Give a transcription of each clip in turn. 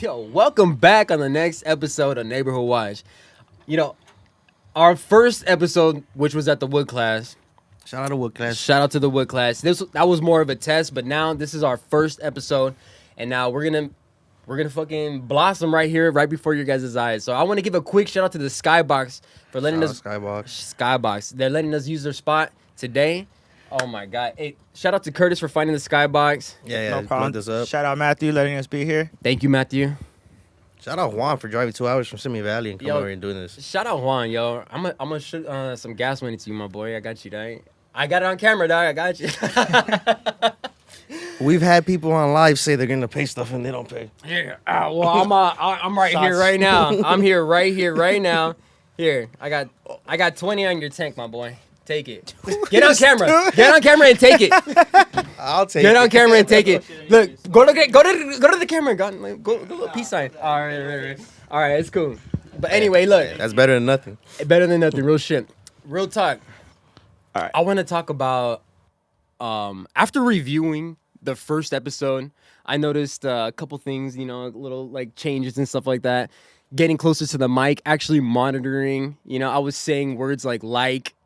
Yo, welcome back on the next episode of Neighborhood Watch. You know, our first episode, which was at the Wood class. Shout out to Wood class. Shout out to the Wood class. That was more of a test, but now this is our first episode, and now we're gonna fucking blossom right here, right before your guys' eyes. So I want to give a quick shout out to the Skybox for letting us Skybox. They're letting us use their spot today. Oh my god! Hey, shout out to Curtis for finding the Skybox. Yeah, No problem. This up. Shout out Matthew letting us be here. Thank you, Matthew. Shout out Juan for driving 2 hours from Simi Valley and coming over and doing this. Shout out Juan, yo. I'm gonna shoot some gas money to you, my boy. I got you, dog. I got it on camera, dog. I got you. We've had people on live say they're gonna pay stuff and they don't pay. Yeah. Well, I'm right here right now. I'm here right now. Here, I got 20 on your tank, my boy. Take it. Get on camera. Get on camera and take it. I'll take Get it. on camera and take it. Look, go to the camera. Go little peace sign. All right. It's cool. But anyway, look. That's better than nothing. Better than nothing. Real shit. Real talk. All right. I want to talk about after reviewing the first episode, I noticed a couple things, little like changes and stuff like that. Getting closer to the mic, actually monitoring. I was saying words like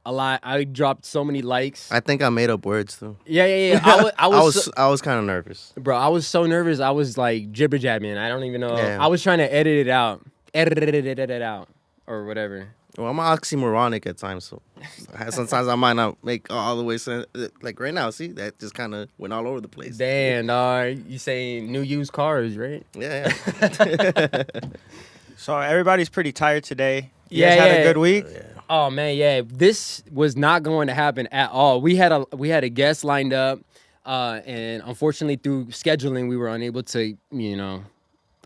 a lot. I dropped so many likes. I think I made up words too. Yeah. I was kind of nervous. Bro, I was so nervous. I was like jibber jabbing. I don't even know. Yeah. I was trying to edit it out, or whatever. Well, I'm oxymoronic at times, so sometimes I might not make all the way sense. Like right now, see, that just kind of went all over the place. Damn, you saying new used cars, right? Yeah. So everybody's pretty tired today. You Yeah, guys had yeah. a good week? Yeah. Oh man, yeah. This was not going to happen at all. We had a guest lined up, and unfortunately through scheduling we were unable to,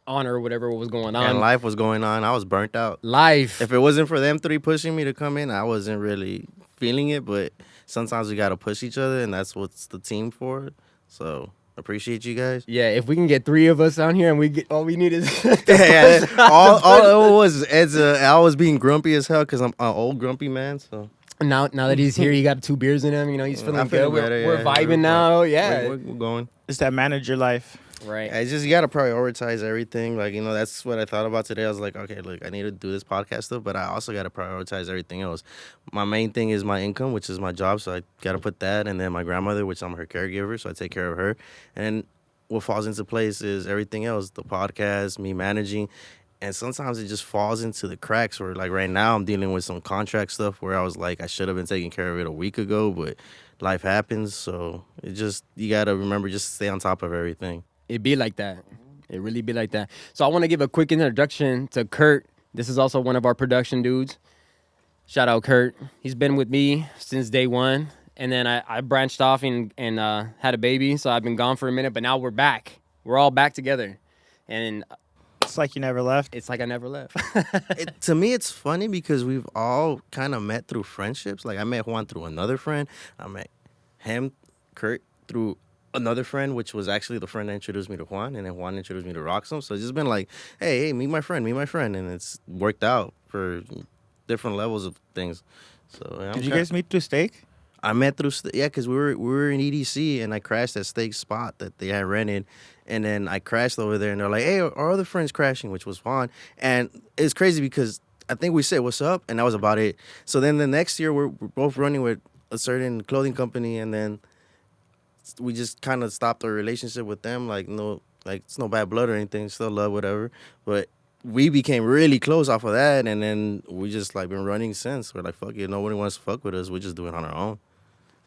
honor whatever was going on. And life was going on. I was burnt out. Life. If it wasn't for them three pushing me to come in, I wasn't really feeling it. But sometimes we gotta push each other, and that's what's the team for. So appreciate you guys. Yeah, if we can get 3 of us on here and we get all we need is all it was I was being grumpy as hell because I'm an old grumpy man. So now that he's here, he got 2 beers in him. He's feeling I feel good. better, We're yeah. vibing now. Yeah, we're going. It's that manager life. right. It's just you gotta prioritize everything. Like that's what I thought about today. I was like, okay, look, I need to do this podcast stuff, but I also gotta prioritize everything else. My main thing is my income, which is my job, so I gotta put that, and then my grandmother, which I'm her caregiver, so I take care of her, and what falls into place is everything else, the podcast, me managing, and sometimes it just falls into the cracks where, like right now, I'm dealing with some contract stuff where I was like, I should have been taking care of it a week ago, but life happens, so you gotta remember, just stay on top of everything. It be like that. It really be like that. So I want to give a quick introduction to Kurt. This is also one of our production dudes. Shout out Kurt. He's been with me since day one. And then I branched off and had a baby. So I've been gone for a minute. But now we're back. We're all back together. And It's like you never left. it's like I never left. To me, it's funny because we've all kind of met through friendships. Like I met Juan through another friend. I met him, Kurt, through another friend, which was actually the friend that introduced me to Juan, and then Juan introduced me to Roxham. So it's just been like, hey, meet my friend, and it's worked out for different levels of things. So yeah, Did you guys meet through Steak? I met through because we were in EDC, and I crashed at Steak spot that they had rented, and then I crashed over there, and they're like, hey, our other friend's crashing, which was Juan, and it's crazy because I think we said what's up, and that was about it. So then the next year we're both running with a certain clothing company, and then we just kind of stopped our relationship with them. Like it's no bad blood or anything, still love, whatever. But we became really close off of that, and then we just like been running since. We're like, fuck it, nobody wants to fuck with us. We just do it on our own,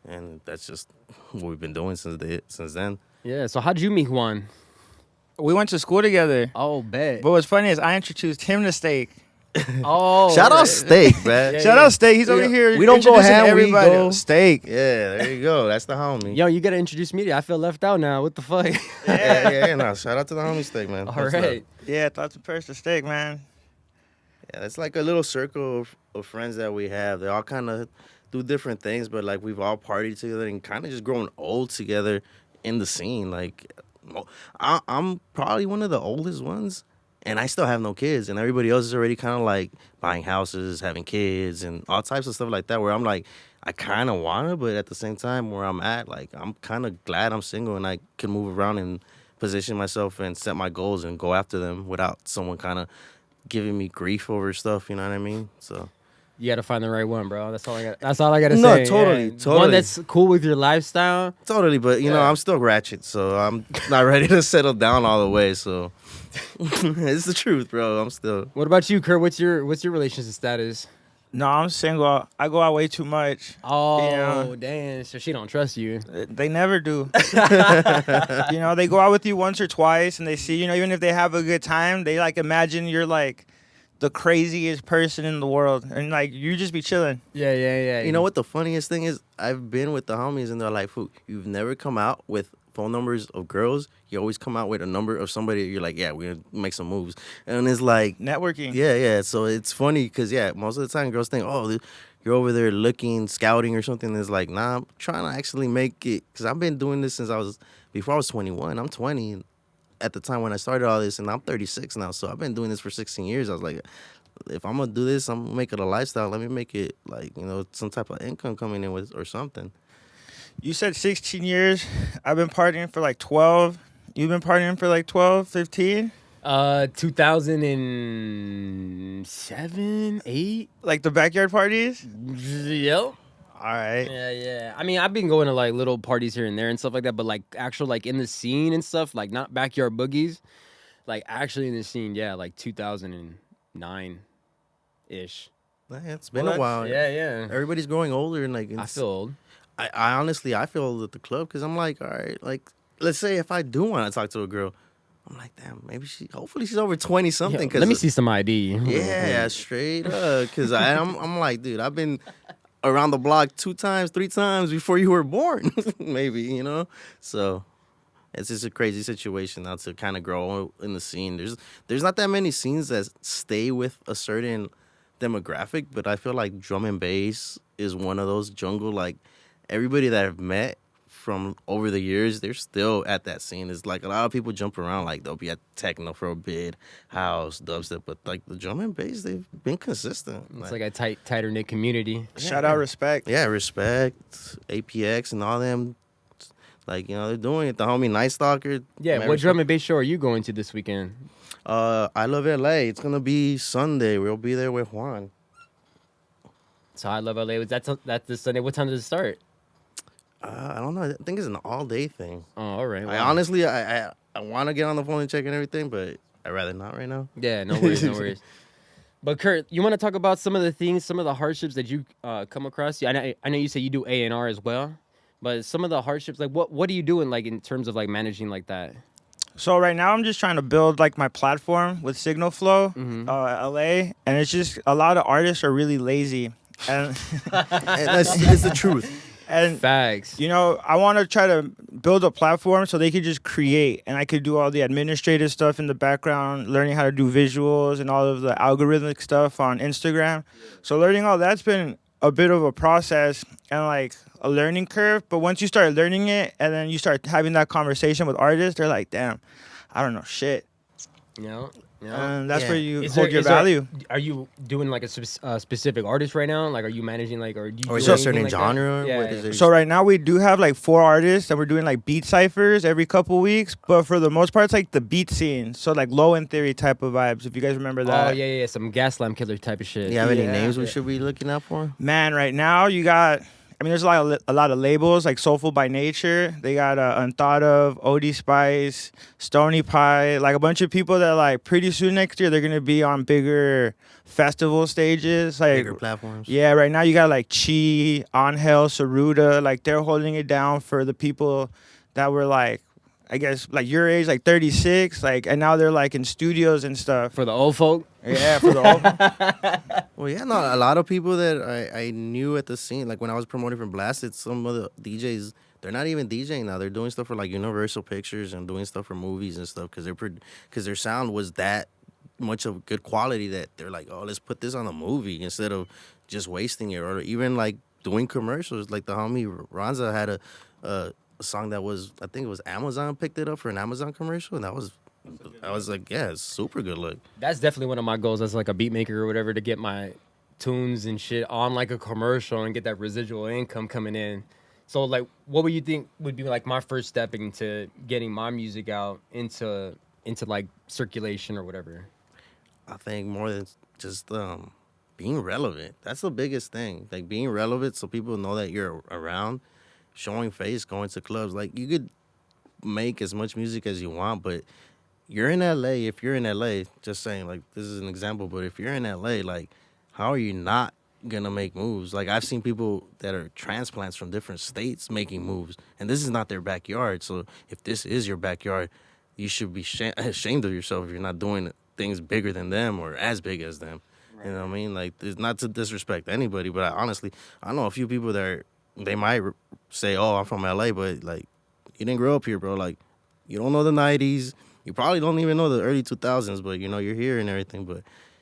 and that's just what we've been doing since then. Yeah. So how'd you meet Juan? We went to school together. Oh, bet. But what's funny is I introduced him to Steak. Oh. Shout out Steak, man. Yeah, Shout out Steak. He's over here. We don't go introducing ham, we everybody. go- Steak. Yeah, there you go. That's the homie. Yo, you gotta introduce me. I feel left out now. What the fuck? Yeah. No, shout out to the homie Steak, man. All Much right. love. Yeah, thoughts and prayers to Steak, man. Yeah, it's like a little circle of friends that we have. They all kind of do different things, but like we've all partied together and kind of just grown old together in the scene. Like I'm probably one of the oldest ones, and I still have no kids, and everybody else is already kind of like buying houses, having kids, and all types of stuff like that, where I'm like, I kind of want to, but at the same time, where I'm at, like, I'm kind of glad I'm single and I can move around and position myself and set my goals and go after them without someone kind of giving me grief over stuff. You know what I mean? So. You got to find the right one, bro. That's all I got to No, say. totally, One totally. that's cool with your lifestyle. Totally, but you know, I'm still ratchet, so I'm not ready to settle down all the way. So it's the truth, bro. I'm still. What about you, Kurt? What's your relationship status? No, I'm single. I go out way too much. Oh, Yeah. damn. So she don't trust you. They never do. You know, they go out with you once or twice, and they see, you know, even if they have a good time, they like imagine you're like the craziest person in the world, and like you just be chilling. Yeah. You know what the funniest thing is? I've been with the homies, and they're like, "Fool, you've never come out with phone numbers of girls. You always come out with a number of somebody. You're like, yeah, we're gonna make some moves." And it's like Networking. Yeah. So it's funny because most of the time girls think, "Oh, you're over there looking, scouting or something." And it's like, nah, I'm trying to actually make it because I've been doing this since before I was 21. I'm 20 at the time when I started all this, and I'm 36 now. So I've been doing this for 16 years. I was like, if I'm gonna do this, I'm gonna make it a lifestyle. Let me make it like, you know, some type of income coming in with or something. You said 16 years. I've been partying for like 12. You've been partying for like 12, 15? 2007, 8. Like the backyard parties? Yep. All right. Yeah. I mean, I've been going to like little parties here and there and stuff like that, but like actual like in the scene and stuff, like not backyard boogies, like actually in the scene, yeah, like 2009 ish. It's been a while. Yeah. Everybody's growing older, and like I feel old. I honestly I feel old at the club because I'm like, all right, like let's say if I do want to talk to a girl, I'm like, damn, hopefully she's over 20 something. Let me see some ID. Yeah, straight up. Because I'm like, dude, I've been around the block 2 times, 3 times before you were born, maybe, you know? So it's just a crazy situation now to kind of grow in the scene. There's not that many scenes that stay with a certain demographic, but I feel like drum and bass is one of those jungle, like everybody that I've met from over the years, they're still at that scene. It's like a lot of people jump around, like they'll be at techno for a bit, house, dubstep, but like the drum and bass, they've been consistent. It's like a tighter knit community. Shout out Respect. Yeah, Respect, APX, and all them. Like, you know, they're doing it. The homie Night Stalker. Yeah, what drum and bass show are you going to this weekend? I Love LA. It's gonna be Sunday. We'll be there with Juan. So I Love LA. That's this Sunday. What time does it start? I don't know. I think it's an all-day thing. Oh, all right. I honestly, I want to get on the phone and check and everything, but I'd rather not right now. Yeah, no worries. But Kurt, you want to talk about some of the things, some of the hardships that you come across? I know you say you do A&R as well, but some of the hardships, like what are you doing, like in terms of like managing like that? So right now I'm just trying to build like my platform with Signal Flow, LA, and it's just a lot of artists are really lazy, and That's the truth. and Facts. you know, I want to try to build a platform so they could just create, and I could do all the administrative stuff in the background, learning how to do visuals and all of the algorithmic stuff on Instagram. So learning all that's been a bit of a process and like a learning curve. But once you start learning it and then you start having that conversation with artists, they're like, damn, I don't know shit. Yeah. And that's Yeah. where you hold your value. Are you doing like a specific artist right now? Like, are you managing like, or do you Or is do there a anything certain like that? genre? Yeah, What is it? So right now we do have like 4 artists and we're doing like beat ciphers every couple weeks. But for the most part, it's like the beat scene. So like Low End Theory type of vibes, if you guys remember that. Oh yeah, some gas lamp killer type of shit. Do you have any Yeah. names we should be looking out for? Man, right now you got, I mean, there's a lot of labels like Soulful by Nature. They got Unthought of, OD Spice, Stony Pie, like a bunch of people that like pretty soon next year they're gonna be on bigger festival stages, like Bigger platforms. yeah. Right now you got like Chi, Angel, Saruda, like they're holding it down for the people that were like, I guess like your age, like 36, like, and now they're like in studios and stuff. For the old folk. Yeah, for the old. Well, yeah, no, a lot of people that I knew at the scene, like when I was promoting from Blasted, some of the DJs, they're not even DJing now. They're doing stuff for like Universal Pictures and doing stuff for movies and stuff because their sound was that much of good quality that they're like, oh, let's put this on a movie instead of just wasting it, or even like doing commercials. Like the homie Ranza had a song that was, I think it was Amazon picked it up for an Amazon commercial, and I was like, yeah, it's super good look. That's definitely one of my goals as like a beat maker or whatever, to get my tunes and shit on like a commercial and get that residual income coming in. So like, what would you think would be like my first step into getting my music out into like circulation or whatever? I think more than just being relevant. That's the biggest thing. Like being relevant so people know that you're around, showing face, going to clubs. Like you could make as much music as you want, but you're in LA. If you're in LA, just saying, like, this is an example, but if you're in LA, like, how are you not gonna make moves? Like, I've seen people that are transplants from different states making moves, and this is not their backyard. So if this is your backyard, you should be ashamed of yourself if you're not doing things bigger than them or as big as them. Right. You know what I mean? Like, it's not to disrespect anybody, but I know a few people that they might say, oh, I'm from LA, but, like, you didn't grow up here, bro. Like, you don't know the 90s. You probably don't even know the early 2000s, but, you know, you're here and everything. But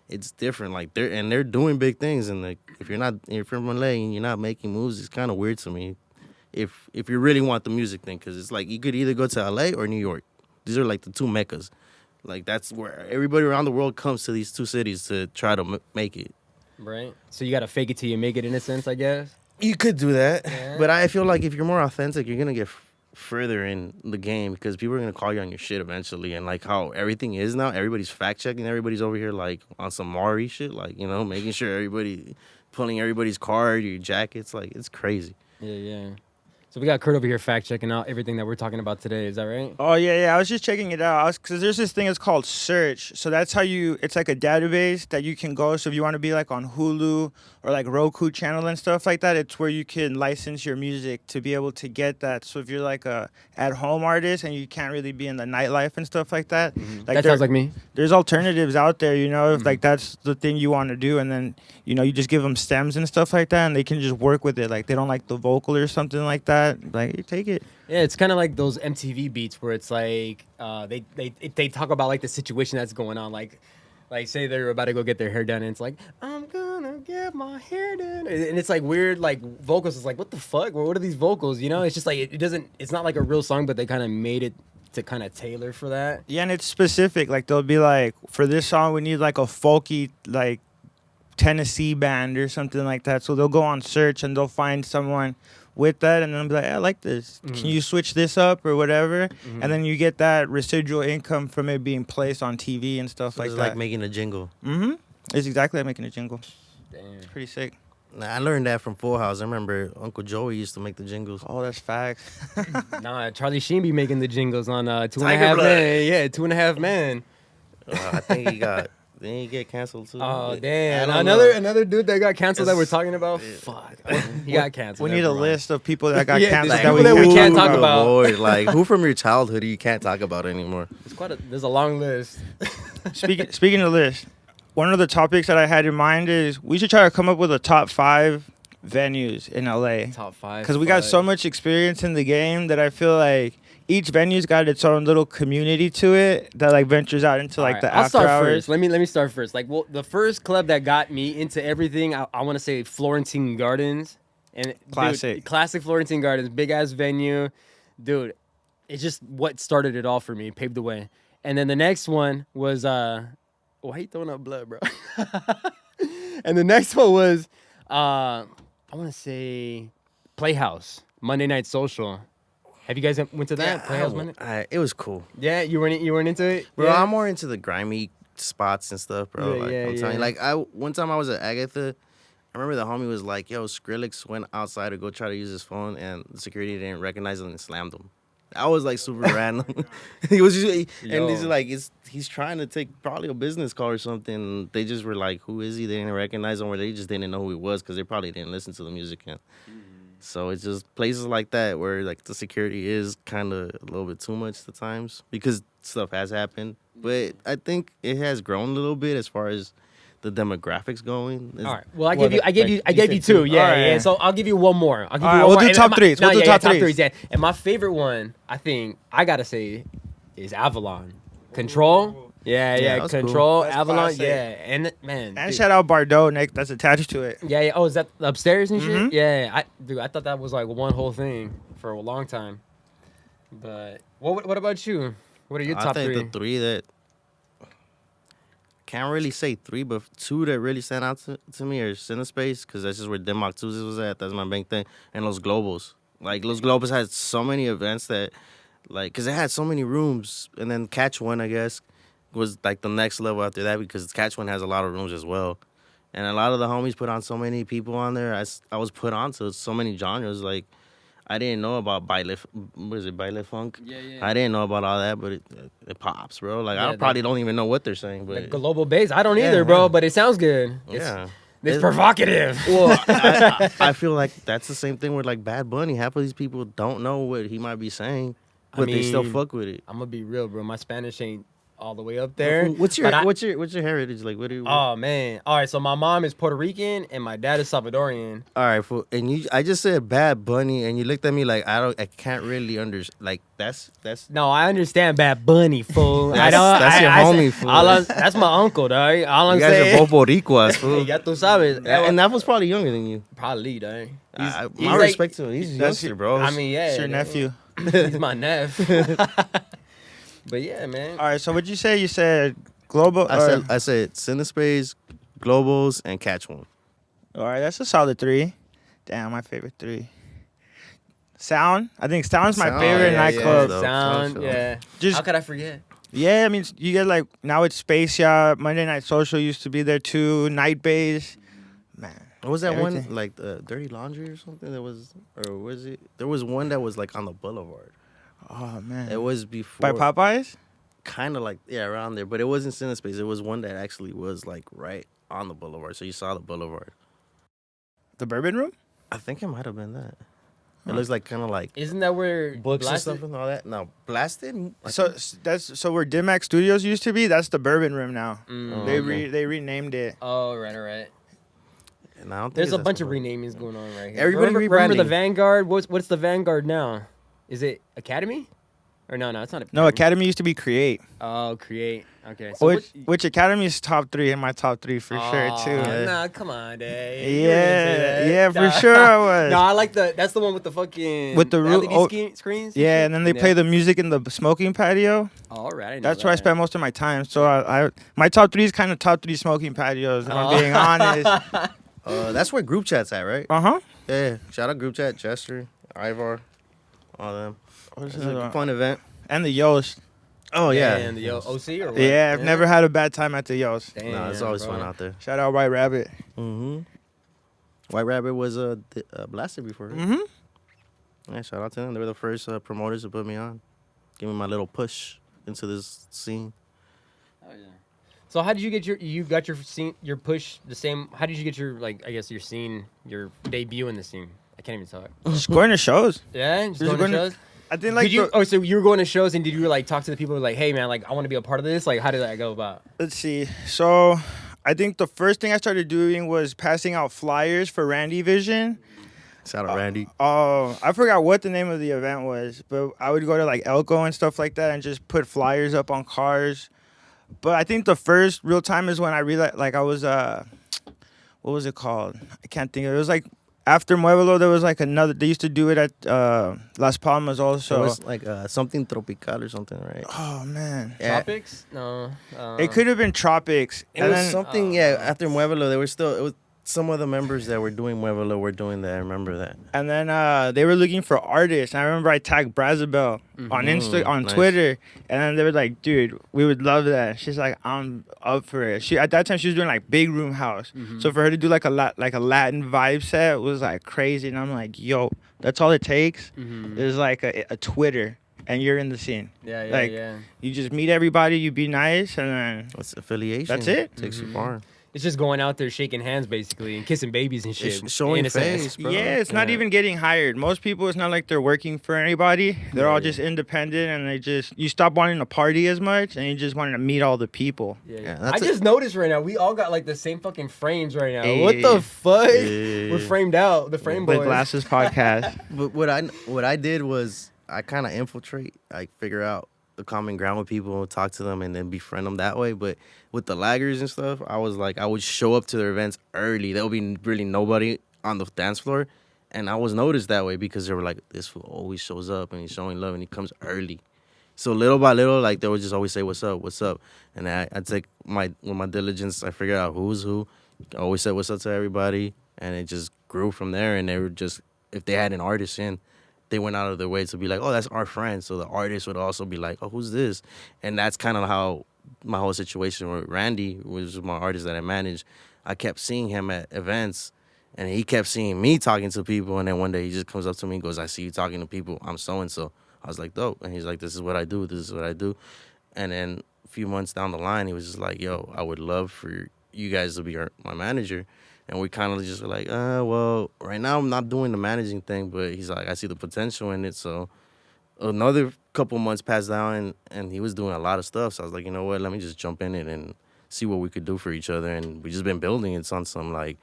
it's different. Like, they're doing big things. And, like, if you're from LA and you're not making moves, it's kind of weird to me. If you really want the music thing, because it's like you could either go to LA or New York. These are, like, the two meccas. Like, that's where everybody around the world comes to these two cities to try to make it. Right. So you got to fake it till you make it, in a sense, I guess. You could do that. Yeah. But I feel like if you're more authentic, you're going to get further in the game because people are going to call you on your shit eventually. And like how everything is now, everybody's fact checking. Everybody's over here like on some Maury shit, like, you know, making sure everybody pulling everybody's card, your jackets. Like, it's crazy. Yeah. So we got Kurt over here fact checking out everything that we're talking about today. Is that right? Oh, yeah. I was just checking it out. Because there's this thing, it's called Search. So that's how it's like a database that you can go. So if you want to be like on Hulu or like Roku channel and stuff like that, it's where you can license your music to be able to get that. So if you're like a at-home artist and you can't really be in the nightlife and stuff like that. Mm-hmm. That sounds like me. There's alternatives out there, you know, if like that's the thing you want to do. And then, you know, you just give them stems and stuff like that and they can just work with it. Like they don't like the vocal or something like that. Like, you take it. Yeah, it's kind of like those MTV beats where it's like they talk about like the situation that's going on. Like say they're about to go get their hair done, and it's like, I'm gonna get my hair done, and it's like weird like vocals. It's like, what the fuck? What are these vocals? You know, it's just like it doesn't. It's not like a real song, but they kind of made it to kind of tailor for that. Yeah, and it's specific. Like they'll be like, for this song, we need like a folky like Tennessee band or something like that. So they'll go on Search and they'll find someone with that and then be like, hey, I like this. Mm-hmm. Can you switch this up or whatever? Mm-hmm. And then you get that residual income from it being placed on TV and stuff like that. It's like making a jingle. Mm-hmm. It's exactly like making a jingle. Damn. It's pretty sick. Nah, I learned that from Full House. I remember Uncle Joey used to make the jingles. Oh, that's facts. Nah, Charlie Sheen be making the jingles on 2.5 Men. Yeah, 2.5 Men. I think he got... Then he get canceled too. Oh damn! Another dude that got canceled that we're talking about. Yeah. Fuck, he got canceled. We need a list of people that got canceled that we can't talk about. Lord, like who from your childhood you can't talk about anymore? There's a long list. Speaking of list, one of the topics that I had in mind is we should try to come up with a top 5 venues in LA. Top 5. Because we got so much experience in the game that I feel like each venue's got its own little community to it that like ventures out into like the after hours. First. Let me start first. Like, well, the first club that got me into everything, I want to say Florentine Gardens, and classic Florentine Gardens, big ass venue, dude. It's just what started it all for me, paved the way. And then the next one was why you throwing up blood, bro? And the next one was I want to say Playhouse, Monday Night Social. Have you guys went to that? Yeah, it was cool. Yeah, you weren't into it? Bro, yeah? I'm more into the grimy spots and stuff, bro. I'm telling you. Like, one time I was at Agatha, I remember the homie was like, yo, Skrillex went outside to go try to use his phone, and the security didn't recognize him and slammed him. That was, like, super random. He's trying to take probably a business call or something. They just were like, who is he? They didn't recognize him, or they just didn't know who he was because they probably didn't listen to the music. So it's just places like that where like the security is kind of a little bit too much at times because stuff has happened. But I think it has grown a little bit as far as the demographics going. All right. Well, I gave you 2. Yeah. So I'll give you one more. We'll do top 3s. We'll do top 3s. Yeah. And my favorite one, I think I gotta say, is Avalon. Control. Yeah, Control, cool. Avalon, classic. And man. And shout out Bardot, Nick, that's attached to it. Yeah. Oh, is that upstairs and shit? Yeah. I thought that was like one whole thing for a long time. But what about you? What are your top 3? I think the 3 that can't really say 3, but 2 that really stand out to me are Cinespace, because that's just where Denmark Tuesdays was at. That's my main thing, and Los Globos. Like Los Globos had so many events that, like, cause it had so many rooms, and then Catch One, I guess, was like the next level after that because Catch One has a lot of rooms as well, and a lot of the homies put on so many people on there. I was put on to so many genres. Like I didn't know about baile funk. Yeah. I didn't know about all that, but it pops, bro. Like Yeah, I probably don't even know what they're saying, The but global bass. I don't Yeah, either, bro, yeah. but it sounds good. yeah. It's provocative. Well, I feel like that's the same thing with like Bad Bunny. Half of these people don't know what he might be saying, but they still mean, fuck with it. I'm gonna be real, bro. My Spanish ain't all the way up there. What's but I- your heritage like? What do you? Oh man. All right. So my mom is Puerto Rican and my dad is Salvadorian. All right, fool. And I just said Bad Bunny, and you looked at me like I can't really understand. Like that's No, I understand Bad Bunny, fool. I That's- don't. that's your I homie, say- fool. that's my uncle, dog. All I'm you guys saying. are both Boricuas, fool. Ya tú sabes. And that was probably younger than you. Probably, dog. My like- respect to him. He's That's youngster, bro. I mean, yeah. It's your dog. nephew. He's my nephew. But yeah, man. All right, so what'd you say? You said global. I said Cinespace, Globals, and Catch One. All right, that's a solid 3. Damn, my favorite 3. Sound. I think Sound's my Sound, favorite yeah, nightclub. yeah. Sound, Sound. yeah. Just How could I forget? yeah, I mean you get like now it's Space Yacht, Monday Night Social used to be there too, Night Bays. Man, What was that Everything. one like Dirty Laundry or something? That was, or was it? There was one that was like on the Boulevard. oh man. It was before. By Popeyes? Kind of like around there, but it wasn't Cinespace. It was one that actually was like right on the Boulevard, so you saw the Boulevard. The Bourbon Room? I think it might have been that. It Huh. looks like kind of like Isn't that where books and Blasted- stuff and all that. No, Blasted. I So think- that's where Dimac Studios used to be. That's the Bourbon Room now. Mm. Oh, They okay. they renamed it. Oh, right, all right. and I don't think There's a that's bunch the of one. renamings going on right here. Everybody remember the rebranding. Vanguard? What's the Vanguard now? Is it Academy? Or no, it's not. No, Academy used to be Create. Oh, Create. Okay. So Which Academy is top 3 in my top 3 for sure too. Yeah. Nah, come on, Dave. Yeah, for sure I was. No, I like that's the one with the fucking With the LED screens. Yeah, and then they play Yeah. the music in the smoking patio. Oh, all right. I didn't know That's where I that. spend most of my time. So I my top 3 is kind of top 3 smoking patios. If I'm being honest. That's where group chat's at, right? Yeah. Shout out group chat, Chester, Ivar, all them. What's It's the a other one? fun event. And the Yost. Oh yeah. And the OC or what? Yeah, I've never had a bad time at the Yost. Damn, No, it's always bro. fun out there. Shout out White Rabbit. Mm-hmm. White Rabbit was Blasted before. Right? Mm-hmm. Yeah, shout out to them. They were the first promoters to put me on. Give me my little push into this scene. Oh yeah. So how did you get your scene, your push the same? How did you get your your scene, your debut in the scene? I can't even talk. Just going to shows. Yeah, just Just going to going to- shows. I think like Did you? the- Oh, so you were going to shows, and did you like talk to the people like, hey man, like I want to be a part of this? Like, how did that go about? let's see. So I think the first thing I started doing was passing out flyers for Randy Vision. Shout out Randy. Oh, I forgot what the name of the event was, but I would go to like Elko and stuff like that and just put flyers up on cars. But I think the first real time is when I realized, like, I was what was it called? I can't think of it. It was like after Muevelo, there was like another. They used to do it at Las Palmas also. So it was like something tropical or something, right? Oh man, Yeah. Tropics? No. it could have been Tropics. It And was then- something, yeah. After Muevelo, there was still, it was some of the members that were doing Muevelo were doing that. I remember that. And then they were looking for artists. And I remember I tagged Brazabel on on nice. Twitter, and then they were like, "Dude, we would love that." She's like, "I'm up for it." She at that time she was doing like big room house, so for her to do like a Latin vibe set was like crazy. And I'm like, "Yo, that's all it takes is like a Twitter, and you're in the scene. Yeah, yeah, like, yeah. You just meet everybody, you be nice, and then That's affiliation. That's it. Takes you far. It's just going out there shaking hands basically and kissing babies and shit. It's showing in a sense. face, bro. yeah, it's not Yeah. even getting hired. Most people, it's not like they're working for anybody. They're all just independent, and you stop wanting to party as much, and you just wanting to meet all the people. Yeah, Yeah, I that's just noticed right now we all got like the same fucking frames right now. Hey. What the fuck? Yeah. We're framed out. The frame With boys. Glasses podcast. But what I did was I kind of infiltrate, like figure out the common ground with people, talk to them, and then befriend them that way. But with the laggers and stuff, I was like, I would show up to their events early. There would be really nobody on the dance floor, and I was noticed that way because they were like, this fool always shows up and he's showing love and he comes early. So little by little, like they would just always say, "What's up? What's up?" And I take with my diligence, I figured out who's who. I always said what's up to everybody, and it just grew from there. And they were just, if they had an artist in, they went out of their way to be like, oh, that's our friend. So the artist would also be like, oh, who's this? And that's kind of how my whole situation with Randy, which was my artist that I managed, I kept seeing him at events, and he kept seeing me talking to people. And then one day he just comes up to me and goes, I see you talking to people. I'm so-and-so. I was like, dope. And he's like, this is what I do. This is what I do. And then a few months down the line, he was just like, yo, I would love for you guys to be my manager. And we kind of just were like, well, right now I'm not doing the managing thing. But he's like, I see the potential in it. So another couple months passed down, and he was doing a lot of stuff. So I was like, you know what, let me just jump in it and see what we could do for each other. And we just been building it on some like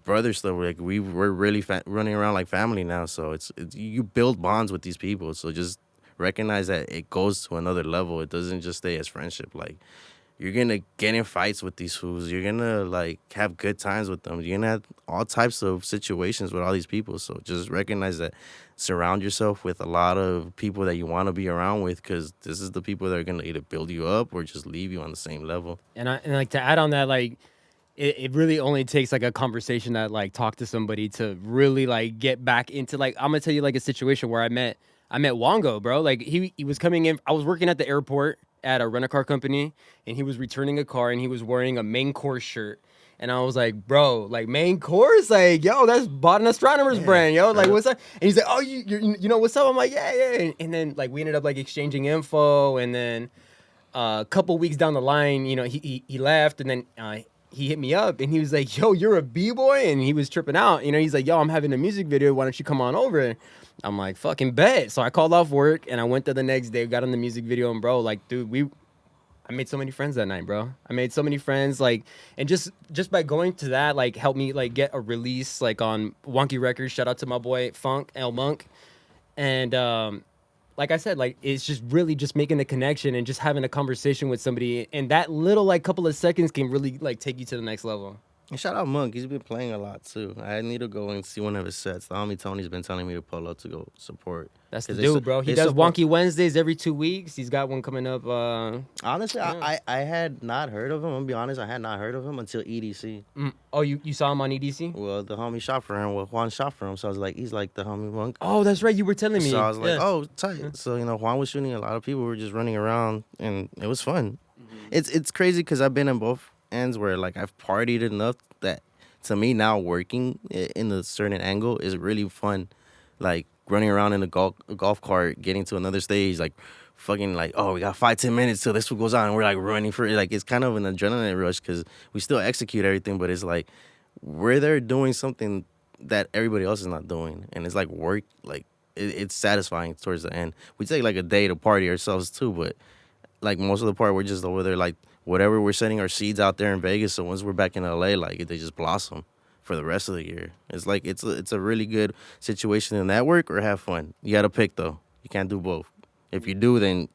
brother stuff. Like we're really running around like family now. So it's you build bonds with these people. So just recognize that it goes to another level. It doesn't just stay as friendship. Like you're gonna get in fights with these fools. You're gonna like have good times with them. You're gonna have all types of situations with all these people. So just recognize that. Surround yourself with a lot of people that you want to be around with, because this is the people that are gonna either build you up or just leave you on the same level. And like to add on that, like it really only takes like a conversation that like talk to somebody to really like get back into like, I'm gonna tell you like a situation where I met Wongo, bro. Like he was coming in. I was working at the airport at a rent-a-car company, and he was returning a car, and he was wearing a Main Course shirt. And I was like, bro, like Main Course, like, yo, that's Boston Astronomers brand, yo, like, what's up? And he's like, oh, you know what's up? I'm like, yeah. And then like we ended up like exchanging info, and then a couple weeks down the line, you know, he left, and then he hit me up, and he was like, yo, you're a b-boy, and he was tripping out. You know, he's like, yo, I'm having a music video. Why don't you come on over? I'm like, fucking bet. So I called off work, and I went there the next day, got on the music video, and bro, like, dude, I made so many friends that night, bro. I made so many friends, like, and just by going to that, like, helped me, like, get a release, like, on Wonky Records. Shout out to my boy, Funk, L Monk. And, like I said, like, it's just really just making a connection and just having a conversation with somebody. And that little, like, couple of seconds can really, like, take you to the next level. And shout out Monk. He's been playing a lot, too. I need to go and see one of his sets. The homie Tony's been telling me to pull up to go support. That's the dude, bro. He does Wonky Wednesdays every 2 weeks. He's got one coming up. Honestly, yeah. I had not heard of him. I'm going to be honest. I had not heard of him until EDC. Oh, you saw him on EDC? Well, the homie shot for him. Well, Juan shot for him. So I was like, he's like the homie Monk. Oh, that's right. You were telling me. So I was like, oh, tight. Yeah. So, you know, Juan was shooting. A lot of people were just running around, and it was fun. Mm-hmm. It's crazy because I've been in both ends where, like, I've partied enough that, to me, now working in a certain angle is really fun. Like, running around in a golf cart, getting to another stage, like, fucking, like, oh, we got 5-10 minutes till this one goes on, and we're, like, running for it. Like, it's kind of an adrenaline rush because we still execute everything, but it's, like, we're there doing something that everybody else is not doing. And it's, like, work, like, it's satisfying towards the end. We take, like, a day to party ourselves, too, but, like, most of the part, we're just over there, like, whatever we're setting our seeds out there in Vegas, so once we're back in LA, like, they just blossom for the rest of the year. It's like it's a really good situation to network or have fun. You got to pick, though. You can't do both. If you do, then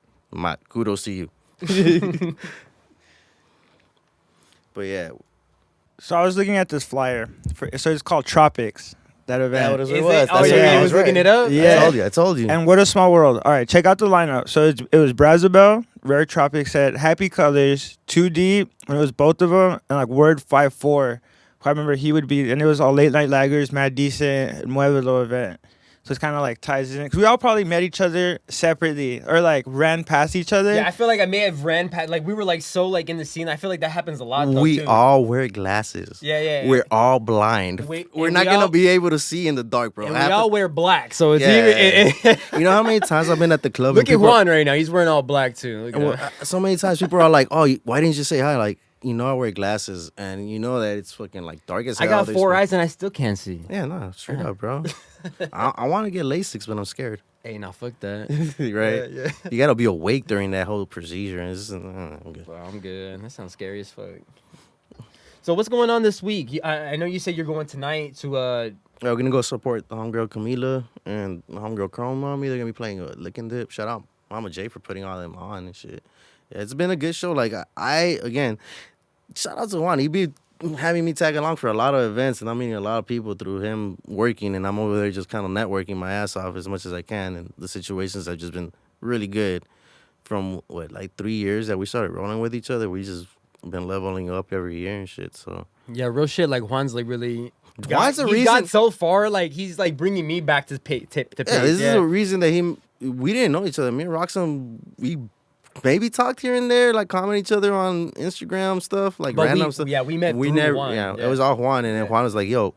kudos to you. But yeah. So I was looking at this flyer. So it's called Tropics. That event. Yeah, what it was. Oh, yeah, I was looking it up? Yeah. I told you. And What a Small World. All right, check out the lineup. So it was Brazzabelle, Rare Tropics Set, Happy Colors, Too Deep, and it was both of them, and like Word 5-4. I remember he would be, and it was all Late Night Laggers, Mad Decent, Muevelo event. So it's kind of like ties in. Because we all probably met each other separately or like ran past each other. Yeah, I feel like I may have ran past, like we were like so like in the scene. I feel like that happens a lot though, we too. all wear glasses. Yeah. We're all blind. We're not going to be able to see in the dark, bro. And we all wear black, so it's even... You know how many times I've been at the club? Look at Juan right now. He's wearing all black too. So many times people are like, oh, why didn't you say hi? Like, you know I wear glasses, and you know that it's fucking like dark as hell. I got 4 eyes and I still can't see. Yeah, no, straight up, bro. I want to get LASIK, but I'm scared. Hey, now fuck that. Right? Yeah. You got to be awake during that whole procedure. And I'm good. Well, I'm good. That sounds scary as fuck. So what's going on this week? I know you said you're going tonight to... We're going to go support the homegirl Camila and the homegirl Chrome Mommy. They're going to be playing a Lick and Dip. Shout out Mama J for putting all them on and shit. Yeah, it's been a good show. Like, again, shout out to Juan. He be having me tag along for a lot of events, and I'm meeting a lot of people through him working, and I'm over there just kind of networking my ass off as much as I can, and the situations have just been really good. From, like 3 years that we started rolling with each other, we just been leveling up every year and shit, so. Yeah, real shit, like Juan's like really... Juan's the He's reason. got so far, like he's like bringing me back to pace. This is the reason that we didn't know each other. Me and Roxanne, we maybe talked here and there, like comment each other on Instagram stuff, like But random stuff. Yeah, we met. We through never, Juan. it was all Juan, and then Juan was like, "Yo,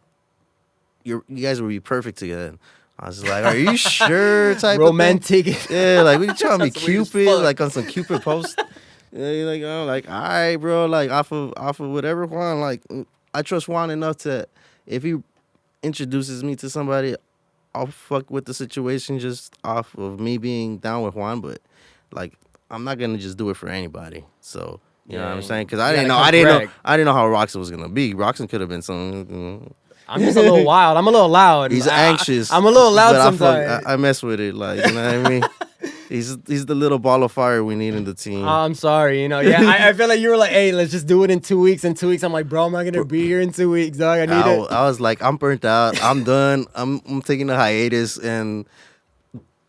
you guys would be perfect together." I was like, "Are you sure?" Type romantic. of thing. Yeah, like we trying to be That's weird as Cupid, fuck. like on some Cupid post. Yeah, you're like, oh, like, all right, bro, like off of whatever Juan, like I trust Juan enough to, if he introduces me to somebody, I'll fuck with the situation just off of me being down with Juan, but like I'm not gonna just do it for anybody. So you know what I'm saying? Because I didn't know how Roxanne was gonna be. Roxanne could have been something. I'm just a little wild. I'm a little loud. He's anxious. I'm a little loud but sometimes. I mess with it, like, you know what I mean. He's the little ball of fire we need in the team. I'm sorry, I feel like you were like, hey, let's just do it in 2 weeks. In 2 weeks, I'm like, bro, I'm not gonna be here in 2 weeks, dog. I need it. I was like, I'm burnt out. I'm done. I'm taking a hiatus, and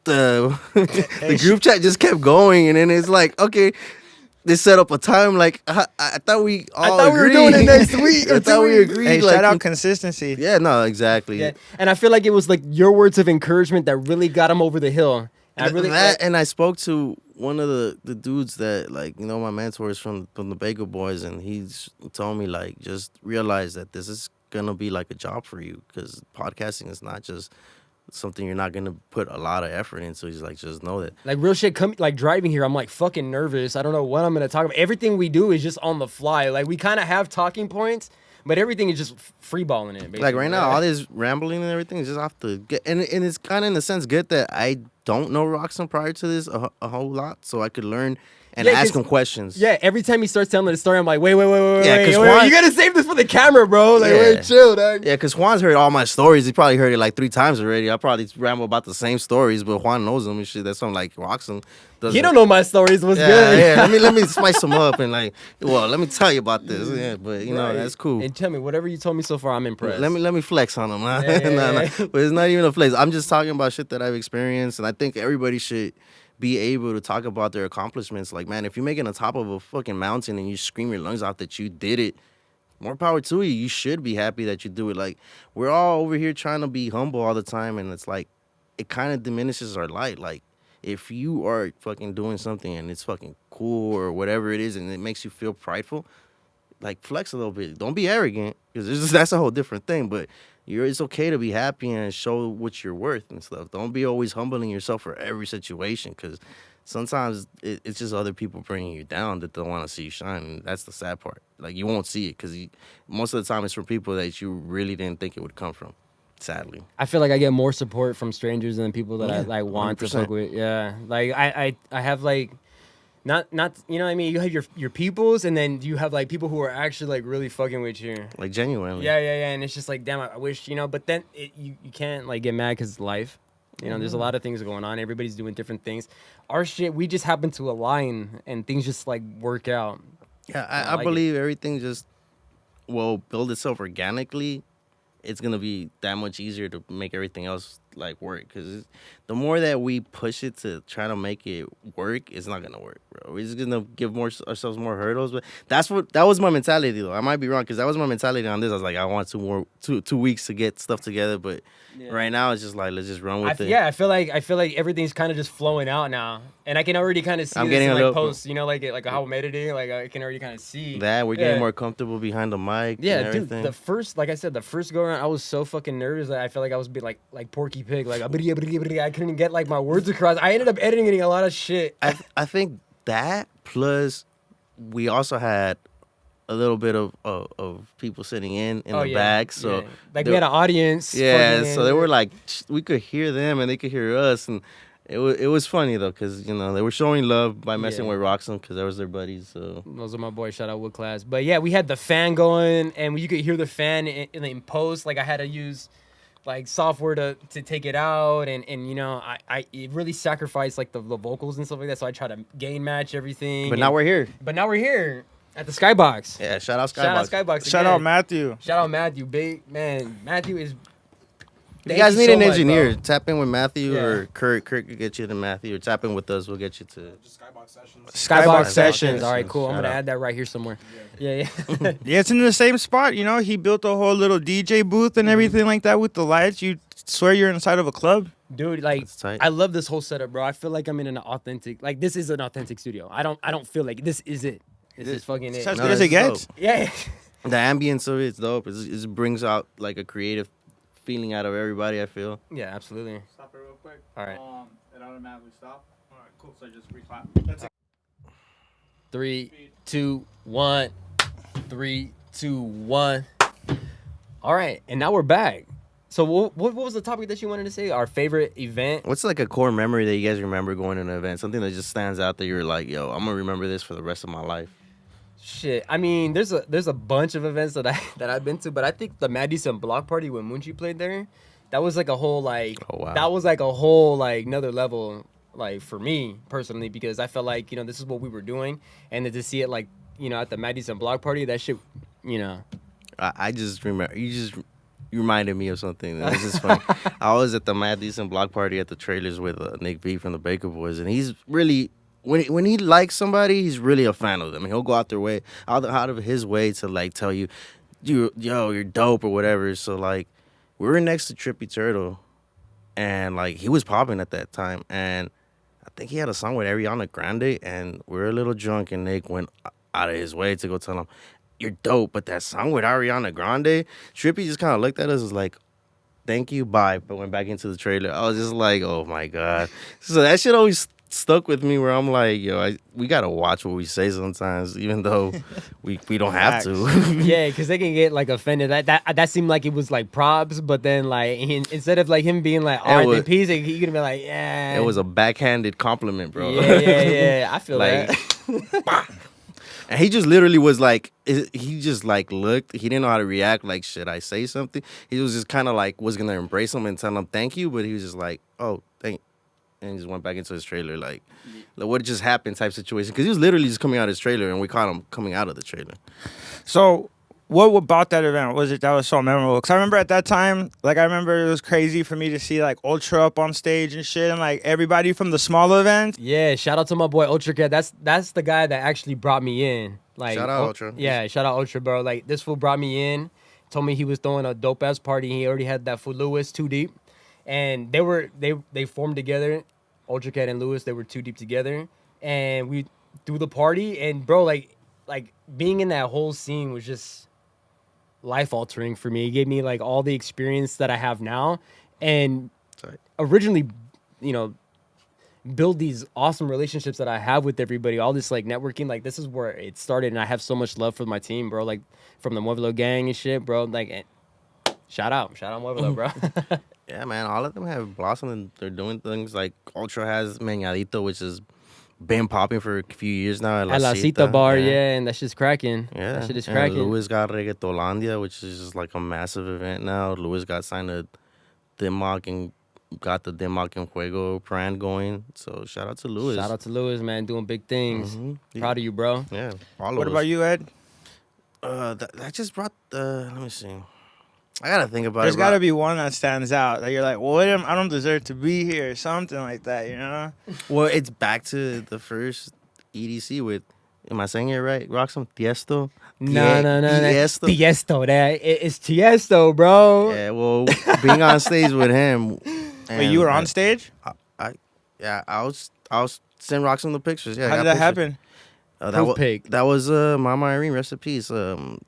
the the group chat just kept going, and then it's like, okay, they set up a time. Like I thought we all we were doing it next week. I thought we agreed. Hey, like, shout out consistency. Yeah, no, exactly. Yeah, and I feel like it was like your words of encouragement that really got him over the hill. And I spoke to one of the dudes that, like, you know, my mentors from the Bagel Boys, and he's told me, like, just realize that this is gonna be like a job for you, because podcasting is not just something you're not gonna put a lot of effort into. He's like, just know that. like real shit, like driving here, I'm like fucking nervous. I don't know what I'm gonna talk about. Everything we do is just on the fly. Like we kind of have talking points, but everything is just freeballing it. Basically. Like right now, all this rambling and everything is just off the get, and it's kind of in a sense good that I don't know Roxanne prior to this a whole lot, so I could learn and ask him questions. Yeah, every time he starts telling the story, I'm like, wait, Yeah, wait, Juan, you gotta save this for the camera, bro. Like, Yeah. wait, chill, dog. Yeah, because Juan's heard all my stories. He probably heard it like 3 times already. I probably ramble about the same stories, but Juan knows them and shit. That's something like Roxanne doesn't. He don't know my stories. What's Yeah, good? yeah. Let me spice them up and like, well, let me tell you about this. Yeah, but you know, that's cool. And tell me, whatever you told me so far, I'm impressed. Let me flex on them. Huh? Yeah. But it's not even a flex. I'm just talking about shit that I've experienced, and I think everybody should be able to talk about their accomplishments. Like, man, if you're making the top of a fucking mountain and you scream your lungs out that you did it, more power to you. You should be happy that you do it. Like, we're all over here trying to be humble all the time, and it's like, it kind of diminishes our light. Like, if you are fucking doing something and it's fucking cool or whatever it is, and it makes you feel prideful, like, flex a little bit. Don't be arrogant, because that's a whole different thing. But it's okay to be happy and show what you're worth and stuff. Don't be always humbling yourself for every situation, because sometimes it's just other people bringing you down that don't want to see you shine. And that's the sad part. Like, you won't see it because most of the time it's from people that you really didn't think it would come from, sadly. I feel like I get more support from strangers than people that I like want 100%. To fuck with. Yeah, like I have like. Not you know what I mean? You have your peoples, and then you have like people who are actually like really fucking with you. Like genuinely. Yeah. And it's just like, damn, I wish, but then you can't like get mad because it's life. There's a lot of things going on. Everybody's doing different things. Our shit, we just happen to align and things just like work out. Yeah, I believe everything just will build itself organically. It's going to be that much easier to make everything else like work, because the more that we push it to try to make it work, it's not gonna work, bro. We're just gonna give ourselves more hurdles. But that was my mentality, though. I might be wrong, because that was my mentality on this. I was like, I want two weeks to get stuff together, but right now it's just like, let's just run with it. Yeah, I feel like everything's kind of just flowing out now, and I can already kind of see this in like posts, like how I'm editing, like I can already kind of see that we're getting more comfortable behind the mic. Yeah, and everything. Dude, the first go around, I was so fucking nervous that I felt like I was be like Porky Pig, like I couldn't get like my words across. I ended up editing a lot of shit. I think that, plus we also had a little bit of people sitting in the back, so like we had an audience. Yeah, so they were like, we could hear them and they could hear us, and it was funny though, because they were showing love by messing with Roxanne, because that was their buddies. So those are my boys. Shout out Wood Class. But yeah, we had the fan going, and you could hear the fan in post. Like I had to use like software to take it out, and I it really sacrificed like the vocals and stuff like that. So I try to gain match everything. But now we're here. At the Skybox. Yeah, shout out Skybox. Shout out Matthew. Big man. Matthew is. You guys need an engineer. Tap in with Matthew or Kurt. Kurt could get you to Matthew, or tap in with us. We'll get you to. Skybox Sessions. Sessions. All right, cool. I'm Shout gonna out. add that right here somewhere. Yeah, yeah. Yeah, it's in the same spot. You know, he built a whole little DJ booth and everything like that with the lights. You swear you're inside of a club. Dude, like That's tight. I love this whole setup, bro. I feel like I'm in an authentic, like this is an authentic studio. I don't feel like this is it. This is fucking It's it. as No, good as it it's gets. Yeah. The ambience of it's dope. It brings out like a creative feeling out of everybody, I feel. Yeah, absolutely. Stop it real quick. All right. It automatically stopped. All right, cool. So just reclap. That's it. 3, 2, 1. 3, 2, 1. All right, and now we're back. So what was the topic that you wanted to say? Our favorite event? What's like a core memory that you guys remember going to an event? Something that just stands out that you're like, yo, I'm gonna remember this for the rest of my life. Shit. I mean, there's a bunch of events that I've been to, but I think the Mad Decent Block Party when Munchi played there, that was like a whole like Oh, wow. that was like a whole like another level like for me personally because I felt like, this is what we were doing and then to see it like, at the Mad Decent Block Party, that shit, I just remember you reminded me of something. This is funny. I was at the Mad Decent Block Party at the trailers with Nick B from the Baker Boys, and he's really when he likes somebody, he's really a fan of them. He'll go out of his way to like tell you, you're dope or whatever. So like, we were next to Trippy Turtle, and like he was popping at that time, and I think he had a song with Ariana Grande, and we were a little drunk, and Nick went out of his way to go tell him, you're dope, but that song with Ariana Grande, Trippy just kind of looked at us and was like, thank you, bye, but went back into the trailer. I was just like, oh my God. So that shit always stuck with me where I'm like, yo, we got to watch what we say sometimes, even though we don't have to. yeah, because they can get like offended. That seemed like it was like props, but then like instead of like him being like, all right, then peace, he could be like, yeah. It was a backhanded compliment, bro. Yeah. I feel like, that. And he just literally was like, he just like looked. He didn't know how to react. Like, should I say something? He was just kind of like, was going to embrace him and tell him thank you. But he was just like, oh, thank. And he just went back into his trailer like what just happened type situation. Because he was literally just coming out of his trailer and we caught him coming out of the trailer. So, what about that event was it that was so memorable? Because I remember at that time, like, I remember it was crazy for me to see, like, Ultra up on stage and shit, and, like, everybody from the smaller events. Yeah, shout out to my boy Ultra Cat. That's the guy that actually brought me in. Like, Shout out Ultra. Yeah, shout out Ultra, bro. Like, this fool brought me in, told me he was throwing a dope-ass party. He already had that fool Lewis, Too Deep. And they formed together, Ultra Cat and Lewis, they were too deep together. And we threw the party, and, bro, like being in that whole scene was just life-altering for me. It gave me, like, all the experience that I have now. And originally, build these awesome relationships that I have with everybody, all this, like, networking. Like, this is where it started, and I have so much love for my team, bro. Like, from the Muevelo gang and shit, bro. Like, shout out Muevelo, bro. Yeah, man, all of them have blossomed and they're doing things like Ultra has Meñadito, which has been popping for a few years now. At La Cita Bar, yeah, and that shit's cracking. Yeah, that shit is and cracking. Luis got Reggaetolandia, which is just like a massive event now. Luis got signed to Denmark and got the Denmark and Fuego brand going. So shout out to Luis. Shout out to Lewis, man, doing big things. Mhm. Proud of you, bro. Yeah, all of What us. about you, Ed? That just brought the. Let me see. I gotta think about There's it. got to be one that stands out that you're like, well, I don't deserve to be here, or something like that, you know? Well, it's back to the first EDC with. Am I saying it right? Roxanne Tiesto. No. Tiesto. Tiesto, it's Tiesto, bro. Yeah, well, being on stage with him. Wait, you were on stage? I was sending Roxanne the pictures. Yeah, I How got did that pictures. happen? That was Mama Irene, rest in peace. So